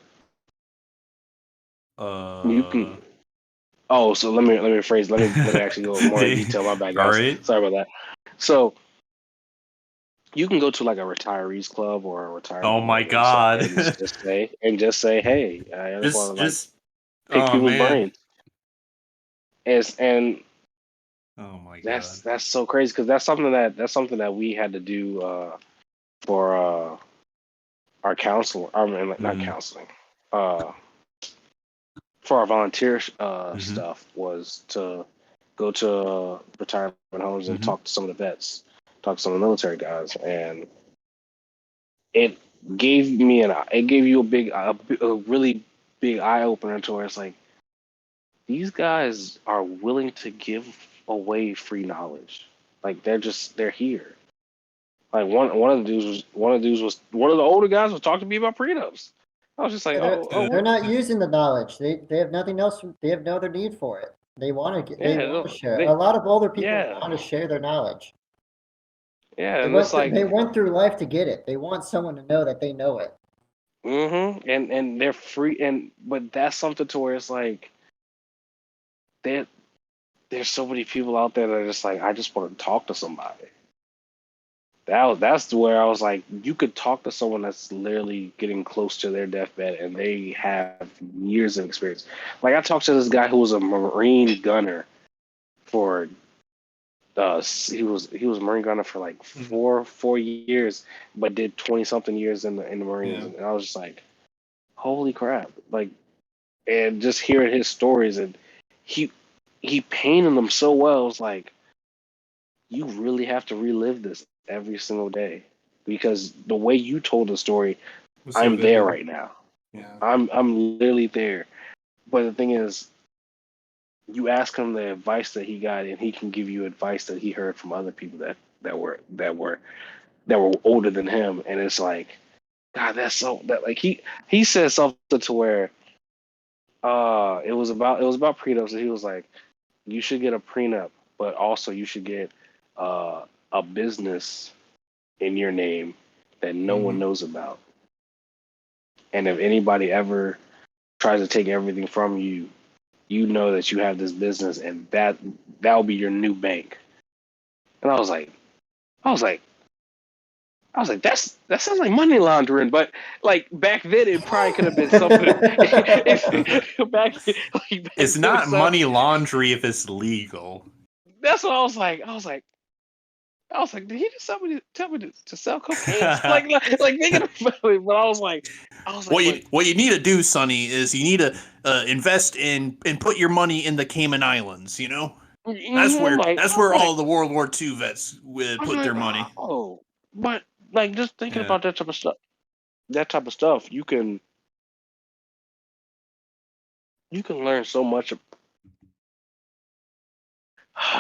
You can. Uh. Oh, so let me actually go more in detail. My bad, All guys. right. Sorry about that. So you can go to like a retirees club or a retirement Oh my home God. and just say, hey, I just want to like just. pick Oh people's man. brains. And Oh my God. that's so crazy because that's something that we had to do for our counseling. I mean, like, not Mm. counseling. Uh, for our volunteer Mm-hmm. stuff was to go to retirement homes and Mm-hmm. talk to some of the vets, talk to some of the military guys, and it it gave you a really big eye opener to where it's like these guys are willing to give away free knowledge, like they're here. Like one of the older guys was talking to me about prenups. I was just like, They're not using the knowledge. They have nothing else. They have no other need for it. They yeah, want to no, share. A lot of older people yeah, want to share their knowledge. yeah, and it's like They went through life to get it. They want someone to know that they know it. and they're free, and but that's something to where it's like there there's so many people out there that are just like I just want to talk to somebody. That's where I was like, you could talk to someone that's literally getting close to their deathbed, and they have years of experience. Like I talked to this guy who was a Marine gunner for he was a Marine gunner for like Mm-hmm. four years, but did 20 something years in the Marines, Yeah. and I was just like, holy crap! Like, and just hearing his stories, and he he painted them so well. It's like you really have to relive this every single day because the way you told the story, Was so I'm there vivid. right now. Yeah. I'm literally there. But the thing is, you ask him the advice that he got, and he can give you advice that he heard from other people that were older than him, and it's like, God, that's so that like he said something to where it was about prenups, and he was like, you should get a prenup, but also you should get a business in your name that no one Mm-hmm. knows about. And if anybody ever tries to take everything from you, you know that you have this business, and that'll be your new bank. And I was like, that sounds like money laundering, but like back then it probably could have been something. Back It's then, not so money laundry if it's legal. that's what I was like. I was like, did he just tell me to sell cocaine? Like thinking about it, but I was like, but What you need to do, Sonny, is you need to invest in and put your money in the Cayman Islands. You know, that's where all the World War II vets would I was put like, their money. oh, but like just thinking Yeah. about that type of stuff, you can learn so much.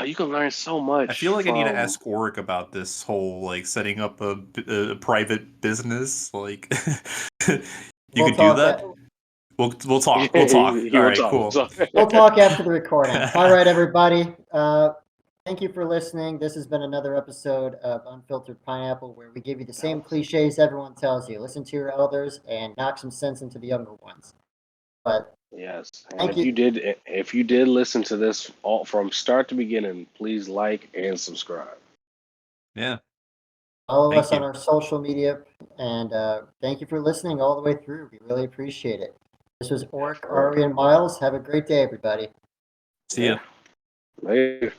You can learn so I much feel like I need to from. ask Orik about this whole like setting up a private business. Like, you We'll could do talk. that. We'll talk. We'll talk. He All will right. talk. Cool. So, We'll talk after the recording. All right, everybody. Thank you for listening. This has been another episode of Unfiltered Pineapple, where we give you the same cliches everyone tells you. Listen to your elders and knock some sense into the younger ones. But yes, and thank you. if you did listen to this all from start to beginning, please like and subscribe. Yeah. Follow Thank us on you. our social media, and thank you for listening all the way through. We really appreciate it. This was Yeah, Orik, for real. Ari, and Miles. Have a great day, everybody. See ya. Yeah, later.